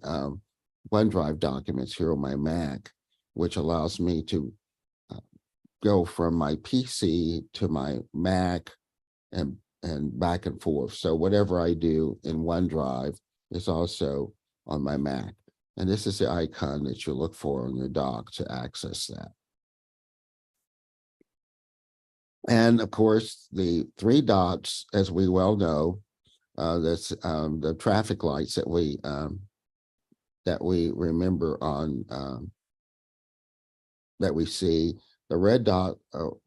OneDrive documents here on my Mac, which allows me to go from my PC to my Mac and back and forth. So whatever I do in OneDrive is also on my Mac. And this is the icon that you look for on your dock to access that. And of course, the three dots, as we well know, that's the traffic lights that we remember on that we see. The red dot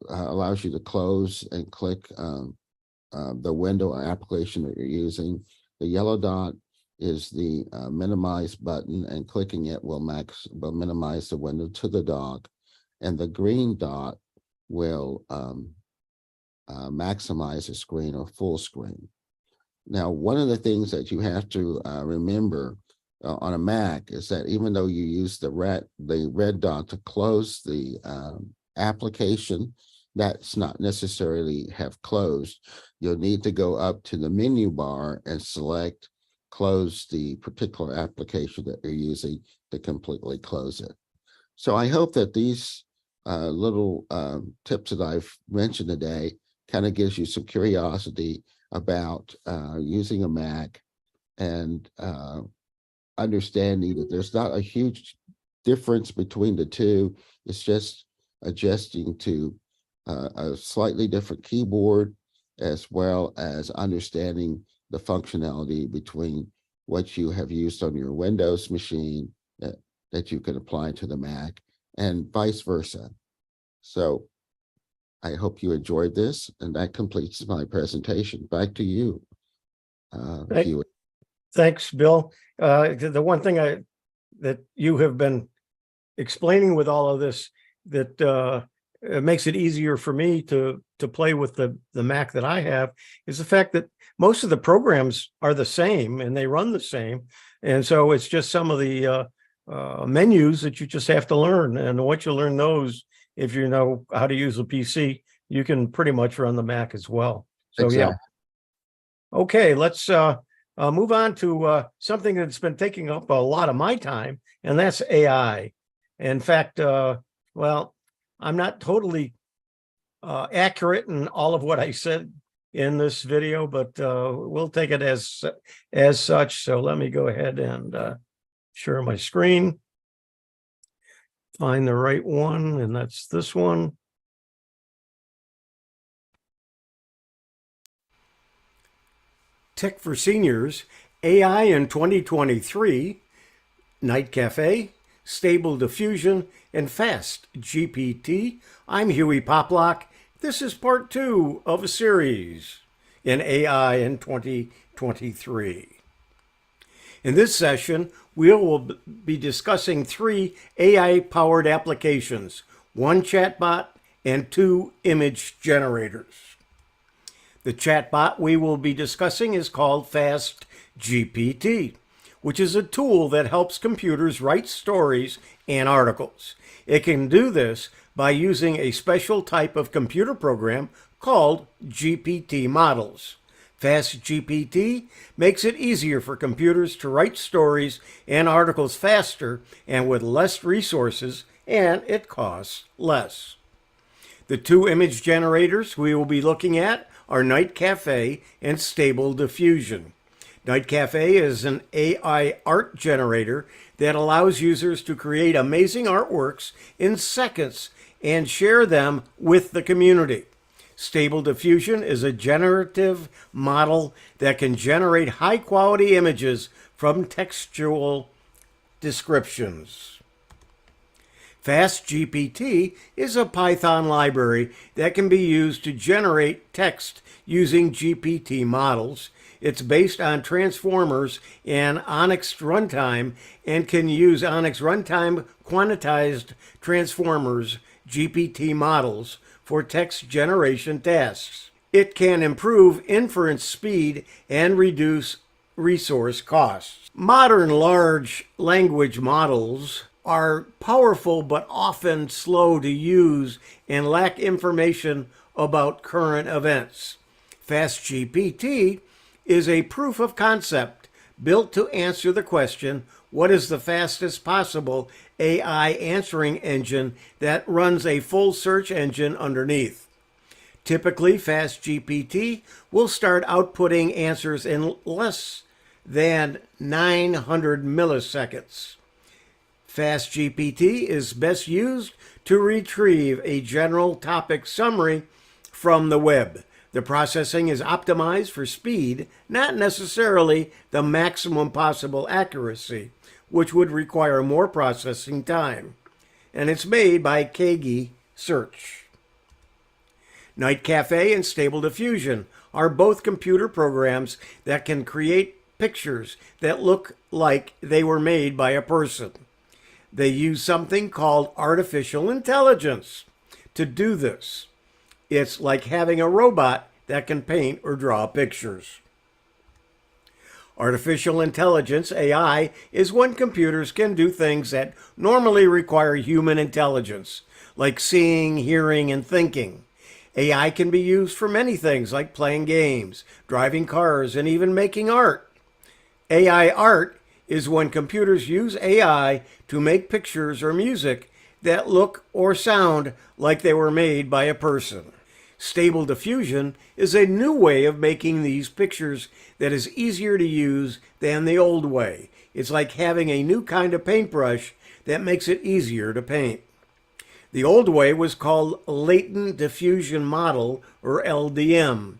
allows you to close and click the window or application that you're using. The yellow dot is the minimize button, and clicking it will minimize the window to the dock. And the green dot will maximize the screen or full screen. Now, one of the things that you have to remember on a Mac is that even though you use the red dot to close the application, that's not necessarily have closed. You'll need to go up to the menu bar and select close the particular application that you're using to completely close it. So I hope that these little tips that I've mentioned today kind of gives you some curiosity about using a Mac, and understanding that there's not a huge difference between the two. It's just adjusting to a slightly different keyboard, as well as understanding the functionality between what you have used on your Windows machine that you can apply to the Mac, and vice versa. So I hope you enjoyed this, and that completes my presentation. Back to you, Hewie. Thanks, Bill. The one thing that you have been explaining with all of this that it makes it easier for me to play with the Mac that I have is the fact that most of the programs are the same and they run the same. And so it's just some of the menus that you just have to learn. And once you learn those, if you know how to use a PC, you can pretty much run the Mac as well. So Exactly. Yeah. Okay, let's move on to something that's been taking up a lot of my time, and that's AI. In fact, well, I'm not totally accurate in all of what I said in this video, but we'll take it as such. So let me go ahead and share my screen. Find the right one, and that's this one. Tech for Seniors, AI in 2023, Night Cafe, Stable Diffusion, and Fast GPT. I'm Hewie Poplock. This is part 2 of a series in AI in 2023. In this session, we will be discussing 3 AI-powered applications, 1 chatbot and 2 image generators. The chatbot we will be discussing is called Fast GPT, which is a tool that helps computers write stories and articles. It can do this by using a special type of computer program called GPT models. Fast GPT makes it easier for computers to write stories and articles faster and with less resources, and it costs less. The 2 image generators we will be looking at are Night Cafe and Stable Diffusion. Night Cafe is an AI art generator that allows users to create amazing artworks in seconds and share them with the community. Stable Diffusion is a generative model that can generate high-quality images from textual descriptions. Fast GPT is a Python library that can be used to generate text using GPT models. It's based on transformers and Onyx runtime and can use Onyx runtime quantized transformers, GPT models, for text generation tasks. It can improve inference speed and reduce resource costs. Modern large language models are powerful but often slow to use and lack information about current events. FastGPT is a proof of concept built to answer the question, what is the fastest possible AI answering engine that runs a full search engine underneath? Typically, FastGPT will start outputting answers in less than 900 milliseconds. FastGPT is best used to retrieve a general topic summary from the web. The processing is optimized for speed, not necessarily the maximum possible accuracy, which would require more processing time. And it's made by Kagi Search. Night Cafe and Stable Diffusion are both computer programs that can create pictures that look like they were made by a person. They use something called artificial intelligence to do this. It's like having a robot that can paint or draw pictures. Artificial intelligence, AI, is when computers can do things that normally require human intelligence, like seeing, hearing, and thinking. AI can be used for many things like playing games, driving cars, and even making art. AI art is when computers use AI to make pictures or music that look or sound like they were made by a person. Stable diffusion is a new way of making these pictures that is easier to use than the old way. It's like having a new kind of paintbrush that makes it easier to paint. The old way was called latent diffusion model, or LDM.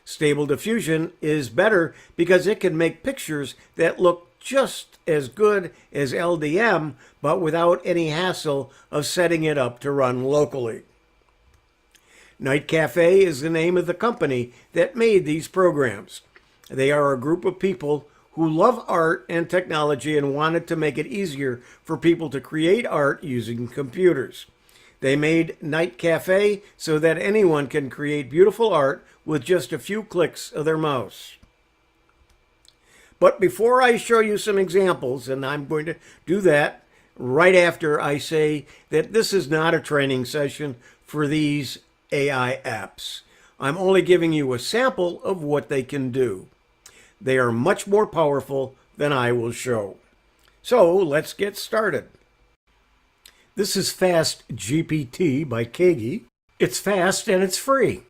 Stable diffusion is better because it can make pictures that look just as good as LDM, but without any hassle of setting it up to run locally. Night Cafe is the name of the company that made these programs. They are a group of people who love art and technology and wanted to make it easier for people to create art using computers. They made Night Cafe so that anyone can create beautiful art with just a few clicks of their mouse. But before I show you some examples, and I'm going to do that right after I say that this is not a training session for these AI apps. I'm only giving you a sample of what they can do. They are much more powerful than I will show. So let's get started. This is Fast GPT by Kagi. It's fast and it's free.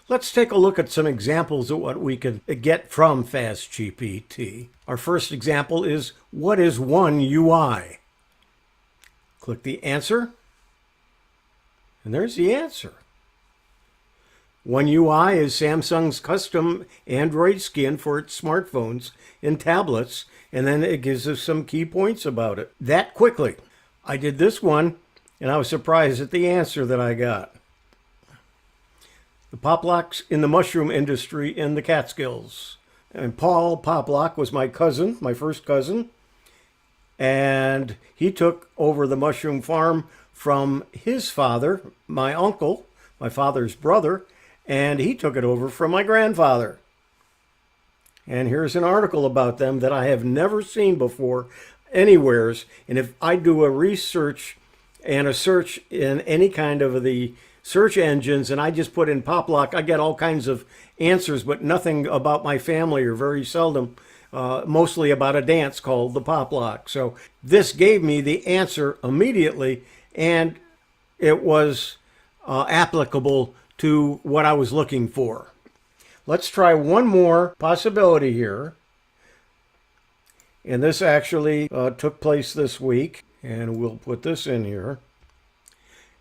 Let's take a look at some examples of what we can get from Fast GPT. Our first example is, what is One UI? Click the answer, and there's the answer. One UI is Samsung's custom Android skin for its smartphones and tablets, and then it gives us some key points about it. That quickly. I did this one, and I was surprised at the answer that I got. The Poplocks in the mushroom industry in the Catskills. And Paul Poplock was my cousin, my first cousin, and he took over the mushroom farm from his father, my uncle, my father's brother, and he took it over from my grandfather. And here's an article about them that I have never seen before anywheres. And if I do a research and a search in any kind of the search engines and I just put in Poplock, I get all kinds of answers, but nothing about my family, or very seldom, mostly about a dance called the Poplock. So this gave me the answer immediately, and it was applicable to what I was looking for. Let's try one more possibility here. And this actually took place this week, and we'll put this in here.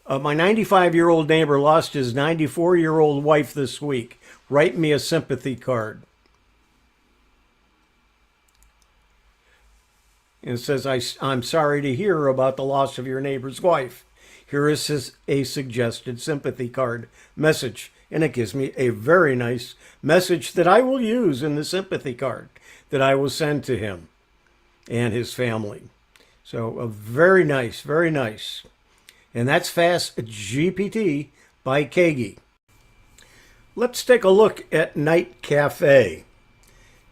My 95-year-old neighbor lost his 94-year-old wife this week. Write me a sympathy card. And it says, I'm sorry to hear about the loss of your neighbor's wife. Here is a suggested sympathy card message. And it gives me a very nice message that I will use in the sympathy card that I will send to him and his family. So very nice, very nice. And that's Fast GPT by Kagi. Let's take a look at Night Cafe.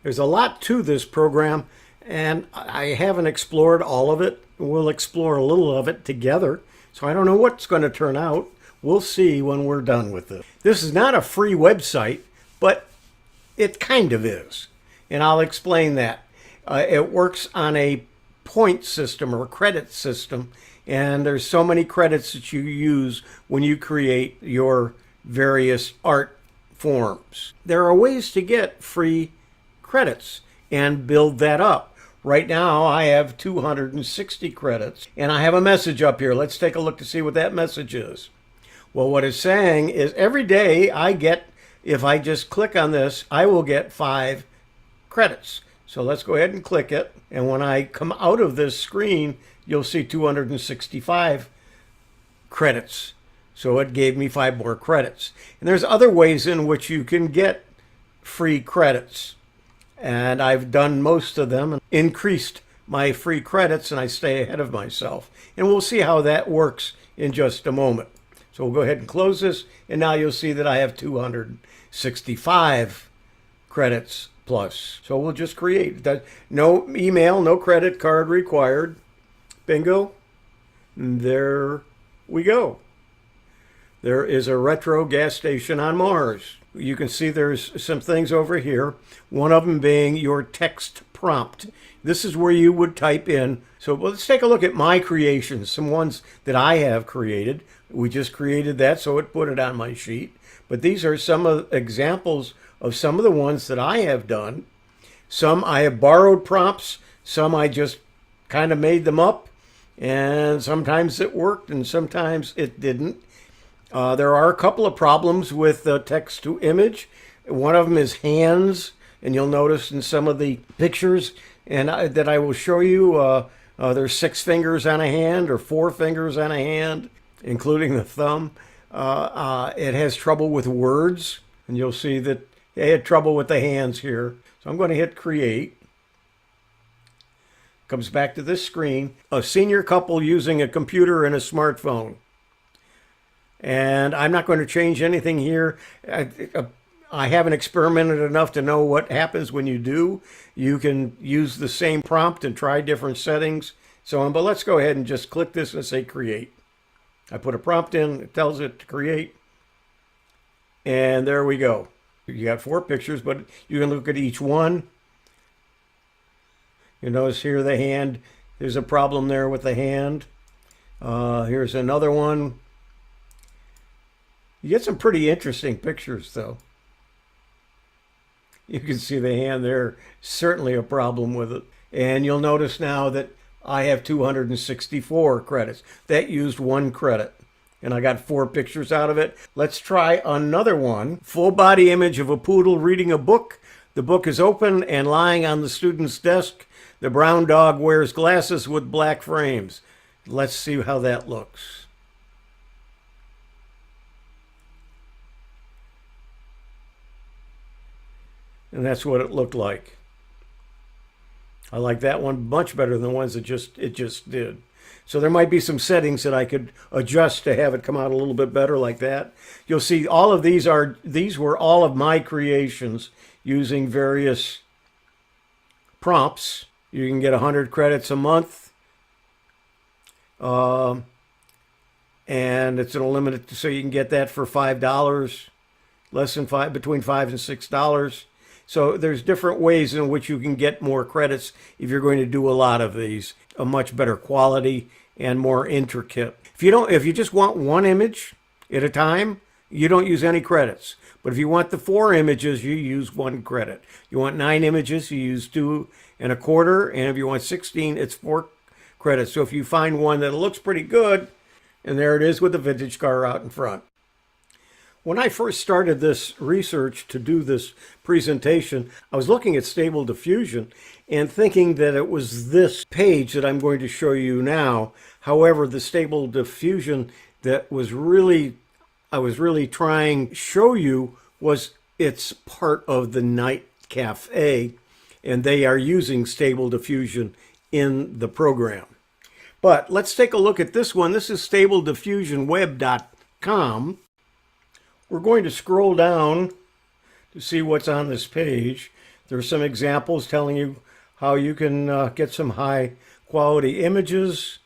There's a lot to this program, and I haven't explored all of it. We'll explore a little of it together. So I don't know what's going to turn out. We'll see when we're done with it. This is not a free website, but it kind of is. And I'll explain that. It works on a point system or a credit system, and there's so many credits that you use when you create your various art forms. There are ways to get free credits and build that up. Right now, I have 260 credits, and I have a message up here. Let's take a look to see what that message is. Well, what it's saying is every day I get, if I just click on this, I will get 5 credits. So let's go ahead and click it. And when I come out of this screen, you'll see 265 credits. So it gave me 5 more credits. And there's other ways in which you can get free credits. And I've done most of them and increased my free credits, and I stay ahead of myself. And we'll see how that works in just a moment. So we'll go ahead and close this, and now you'll see that I have 265 credits plus. So we'll just create that. No email, no credit card required. Bingo. There we go. There is a retro gas station on Mars. You can see there's some things over here. One of them being your text prompt. This is where you would type in. So let's take a look at my creations, some ones that I have created. We just created that, so it put it on my sheet. But these are some of the examples of some of the ones that I have done. Some I have borrowed prompts. Some I just kind of made them up. And sometimes it worked and sometimes it didn't. There are a couple of problems with text to image. One of them is hands. And you'll notice in some of the pictures that I will show you, there's 6 fingers on a hand or 4 fingers on a hand, including the thumb. It has trouble with words, and you'll see that they had trouble with the hands here. So I'm going to hit create. Comes back to this screen. A senior couple using a computer and a smartphone. And I'm not going to change anything here. I haven't experimented enough to know what happens when you do. You can use the same prompt and try different settings, so on. But let's go ahead and just click this and say create. I put a prompt in, it tells it to create. And there we go. You got 4 pictures, but you can look at each one. You notice here the hand, there's a problem there with the hand. Here's another one. You get some pretty interesting pictures, though. You can see the hand there, certainly a problem with it. And you'll notice now that I have 264 credits. That used 1 credit. And I got 4 pictures out of it. Let's try another one. Full body image of a poodle reading a book. The book is open and lying on the student's desk. The brown dog wears glasses with black frames. Let's see how that looks. And that's what it looked like. I like that one much better than the ones that it just did. So there might be some settings that I could adjust to have it come out a little bit better like that. You'll see all of these were all of my creations using various prompts. You can get 100 credits a month. And it's a limited, so you can get that for $5, less than between $5 and $6. So there's different ways in which you can get more credits if you're going to do a lot of these, a much better quality and more intricate. If you just want 1 image at a time, you don't use any credits. But if you want the 4 images, you use 1 credit. You want 9 images, you use 2 1/4. And if you want 16, it's 4 credits. So if you find one that looks pretty good, and there it is with the vintage car out in front. When I first started this research to do this presentation, I was looking at Stable Diffusion and thinking that it was this page that I'm going to show you now. However, the Stable Diffusion that I was really trying to show you it's part of the Night Cafe, and they are using Stable Diffusion in the program. But let's take a look at this one. This is StableDiffusionWeb.com. We're going to scroll down to see what's on this page. There are some examples telling you how you can get some high quality images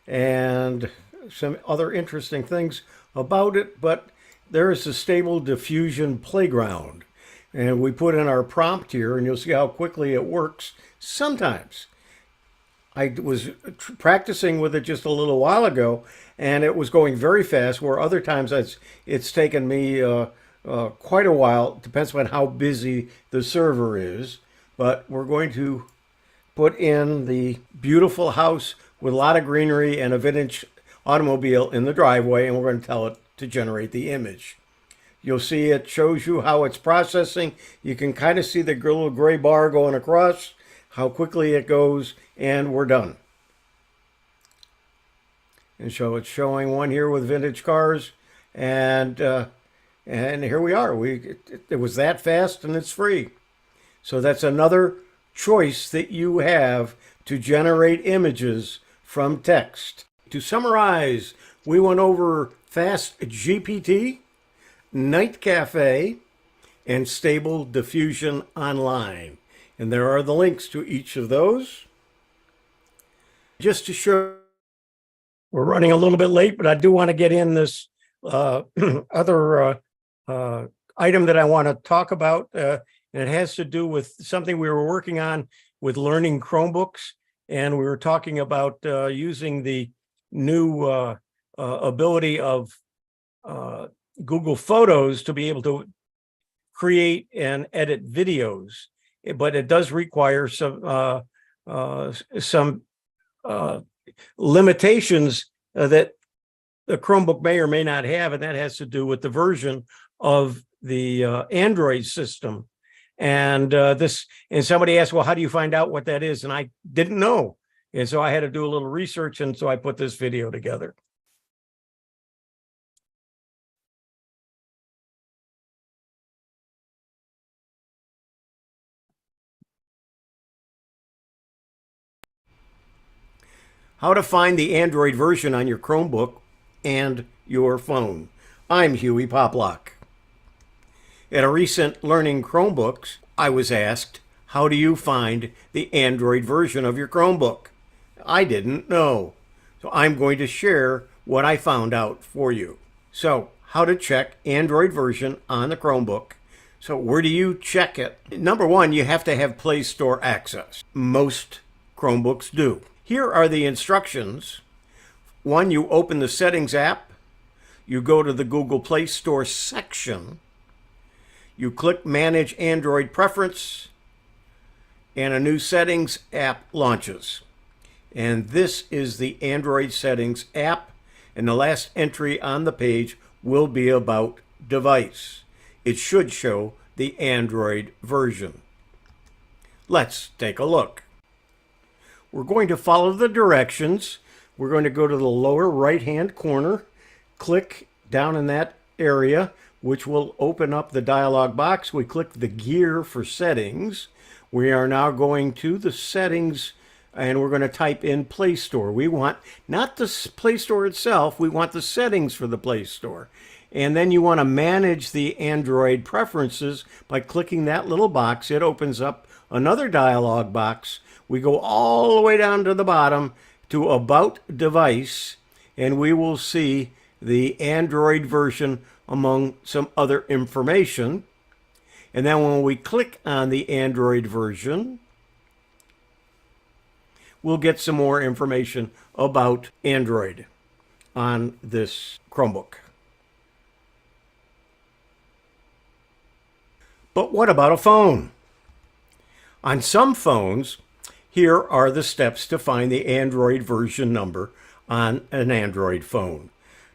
and some other interesting things about it. But there is a Stable Diffusion playground. And we put in our prompt here, and you'll see how quickly it works sometimes. I was practicing with it just a little while ago, and it was going very fast, where other times it's taken me quite a while. It depends on how busy the server is. But we're going to put in the beautiful house with a lot of greenery and a vintage automobile in the driveway, and we're going to tell it to generate the image. You'll see it shows you how it's processing. You can kind of see the little gray bar going across, how quickly it goes, and we're done. And so it's showing one here with vintage cars, and here we are. It was that fast, and it's free. So that's another choice that you have to generate images from text. To summarize, we went over Fast GPT, Night Cafe, and Stable Diffusion Online. And there are the links to each of those. Just to show, we're running a little bit late, but I do want to get in this other item that I want to talk about. And it has to do with something we were working on with learning Chromebooks. And we were talking about using the new ability of Google Photos to be able to create and edit videos, but it does require some limitations that the Chromebook may or may not have, and that has to do with the version of the Android system. And somebody asked, well, how do you find out what that is? And I didn't know, and so I had to do a little research, and so I put this video together. How to find the Android version on your Chromebook and your phone. I'm Hewie Poplock. At a recent Learning Chromebooks, I was asked, how do you find the Android version of your Chromebook? I didn't know. So I'm going to share what I found out for you. So, how to check Android version on the Chromebook. So where do you check it? Number one, you have to have Play Store access. Most Chromebooks do. Here are the instructions. One, you open the Settings app. You go to the Google Play Store section. You click Manage Android Preference, and a new Settings app launches. And this is the Android Settings app, and the last entry on the page will be about device. It should show the Android version. Let's take a look. We're going to follow the directions. We're going to go to the lower right-hand corner, click down in that area, which will open up the dialog box. We click the gear for settings. We are now going to the settings, and we're going to type in Play Store. We want not the Play Store itself, we want the settings for the Play Store. And then you want to manage the Android preferences by clicking that little box. It opens up another dialog box. We go all the way down to the bottom to About Device, and we will see the Android version among some other information. And then when we click on the Android version, we'll get some more information about Android on this Chromebook. But what about a phone? On some phones, here are the steps to find the Android version number on an Android phone.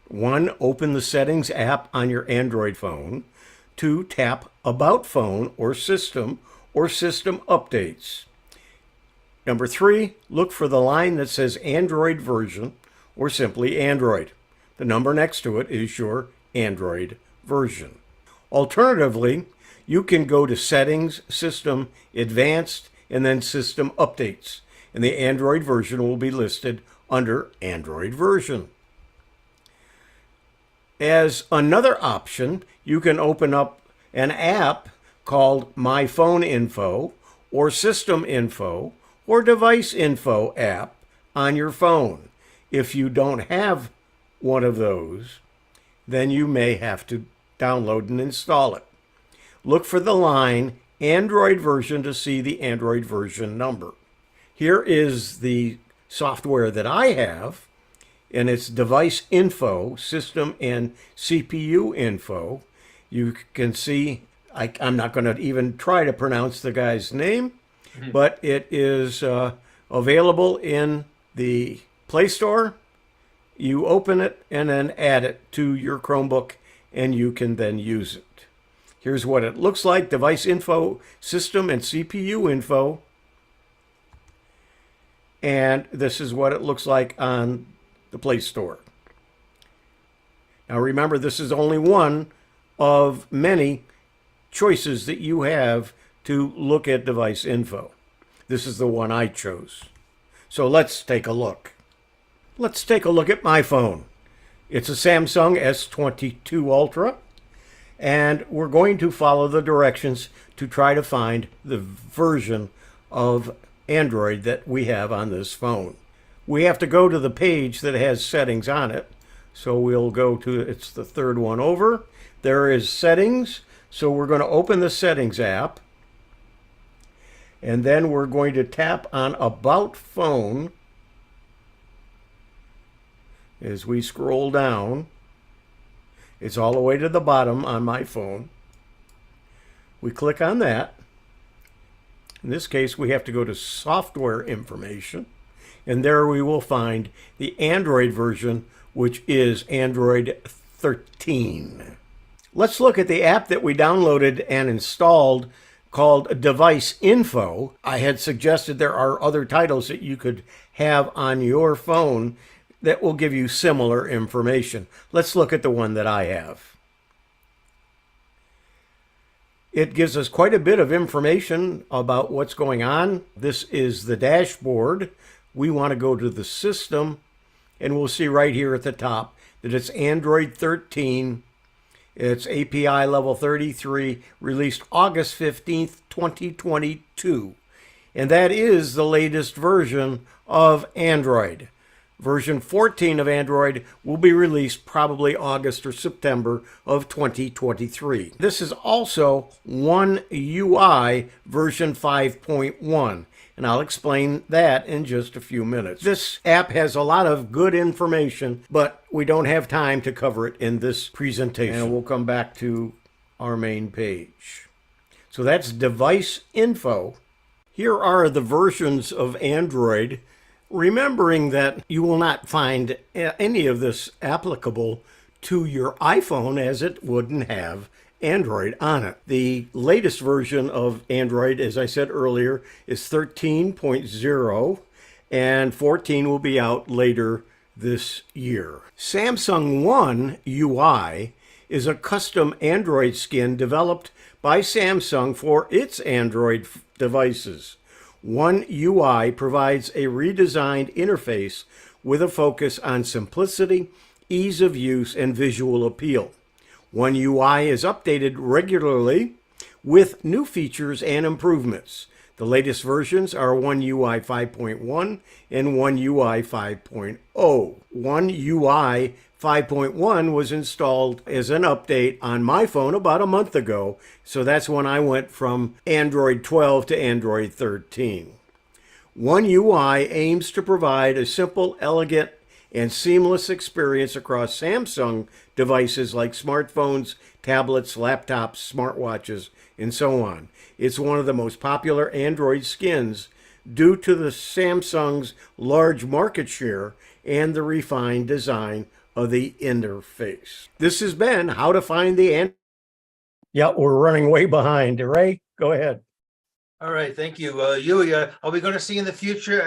1, open the Settings app on your Android phone. 2, tap About Phone or System Updates. Number 3, look for the line that says Android version or simply Android. The number next to it is your Android version. Alternatively, you can go to Settings, System, Advanced, and then System Updates, and the Android version will be listed under Android version. As another option, you can open up an app called My Phone Info or System Info or Device Info app on your phone. If you don't have one of those, then you may have to download and install it. Look for the line Android version to see the Android version number. Here is the software that I have, and it's Device Info, System and CPU Info. You can see, I'm not going to even try to pronounce the guy's name, but it is available in the Play Store, you open it and then add it to your Chromebook, and you can then use it. Here's what it looks like: device info, system and CPU info. And this is what it looks like on the Play Store. Now remember, this is only one of many choices that you have to look at device info. This is the one I chose. So let's take a look. Let's take a look at my phone. It's a Samsung S22 Ultra, and we're going to follow the directions to try to find the version of Android that we have on this phone. We have to go to the page that has settings on it. So we'll go to, it's the third one over. There is settings. So we're going to open the settings app. And then we're going to tap on About Phone. As we scroll down, it's all the way to the bottom on my phone. We click on that. In this case, we have to go to software information, and there we will find the Android version, which is Android 13. Let's look at the app that we downloaded and installed called Device Info. I had suggested there are other titles that you could have on your phone that will give you similar information. Let's look at the one that I have. It gives us quite a bit of information about what's going on. This is the dashboard. We want to go to the system, and we'll see right here at the top that it's Android 13. It's API level 33, released August 15th, 2022. And that is the latest version of Android. Version 14 of Android will be released probably August or September of 2023. This is also One UI version 5.1, and I'll explain that in just a few minutes. This app has a lot of good information, but we don't have time to cover it in this presentation. And we'll come back to our main page. So that's device info. Here are the versions of Android, remembering that you will not find any of this applicable to your iPhone, as it wouldn't have Android on it. The latest version of Android, as I said earlier, is 13.0, and 14 will be out later this year. Samsung One UI is a custom Android skin developed by Samsung for its Android devices. One UI provides a redesigned interface with a focus on simplicity, ease of use, and visual appeal. One UI is updated regularly with new features and improvements. The latest versions are One UI 5.1 and One UI 5.0. One UI 5.1 was installed as an update on my phone about a month ago, so that's when I went from Android 12 to Android 13. One UI aims to provide a simple, elegant, and seamless experience across Samsung devices like smartphones, tablets, laptops, smartwatches, and so on. It's one of the most popular Android skins due to the Samsung's large market share and the refined design of the interface. This has been How to Find the Android. Yeah, we're running way behind. Ray, go ahead. All right, thank you. Hewie, are we going to see in the future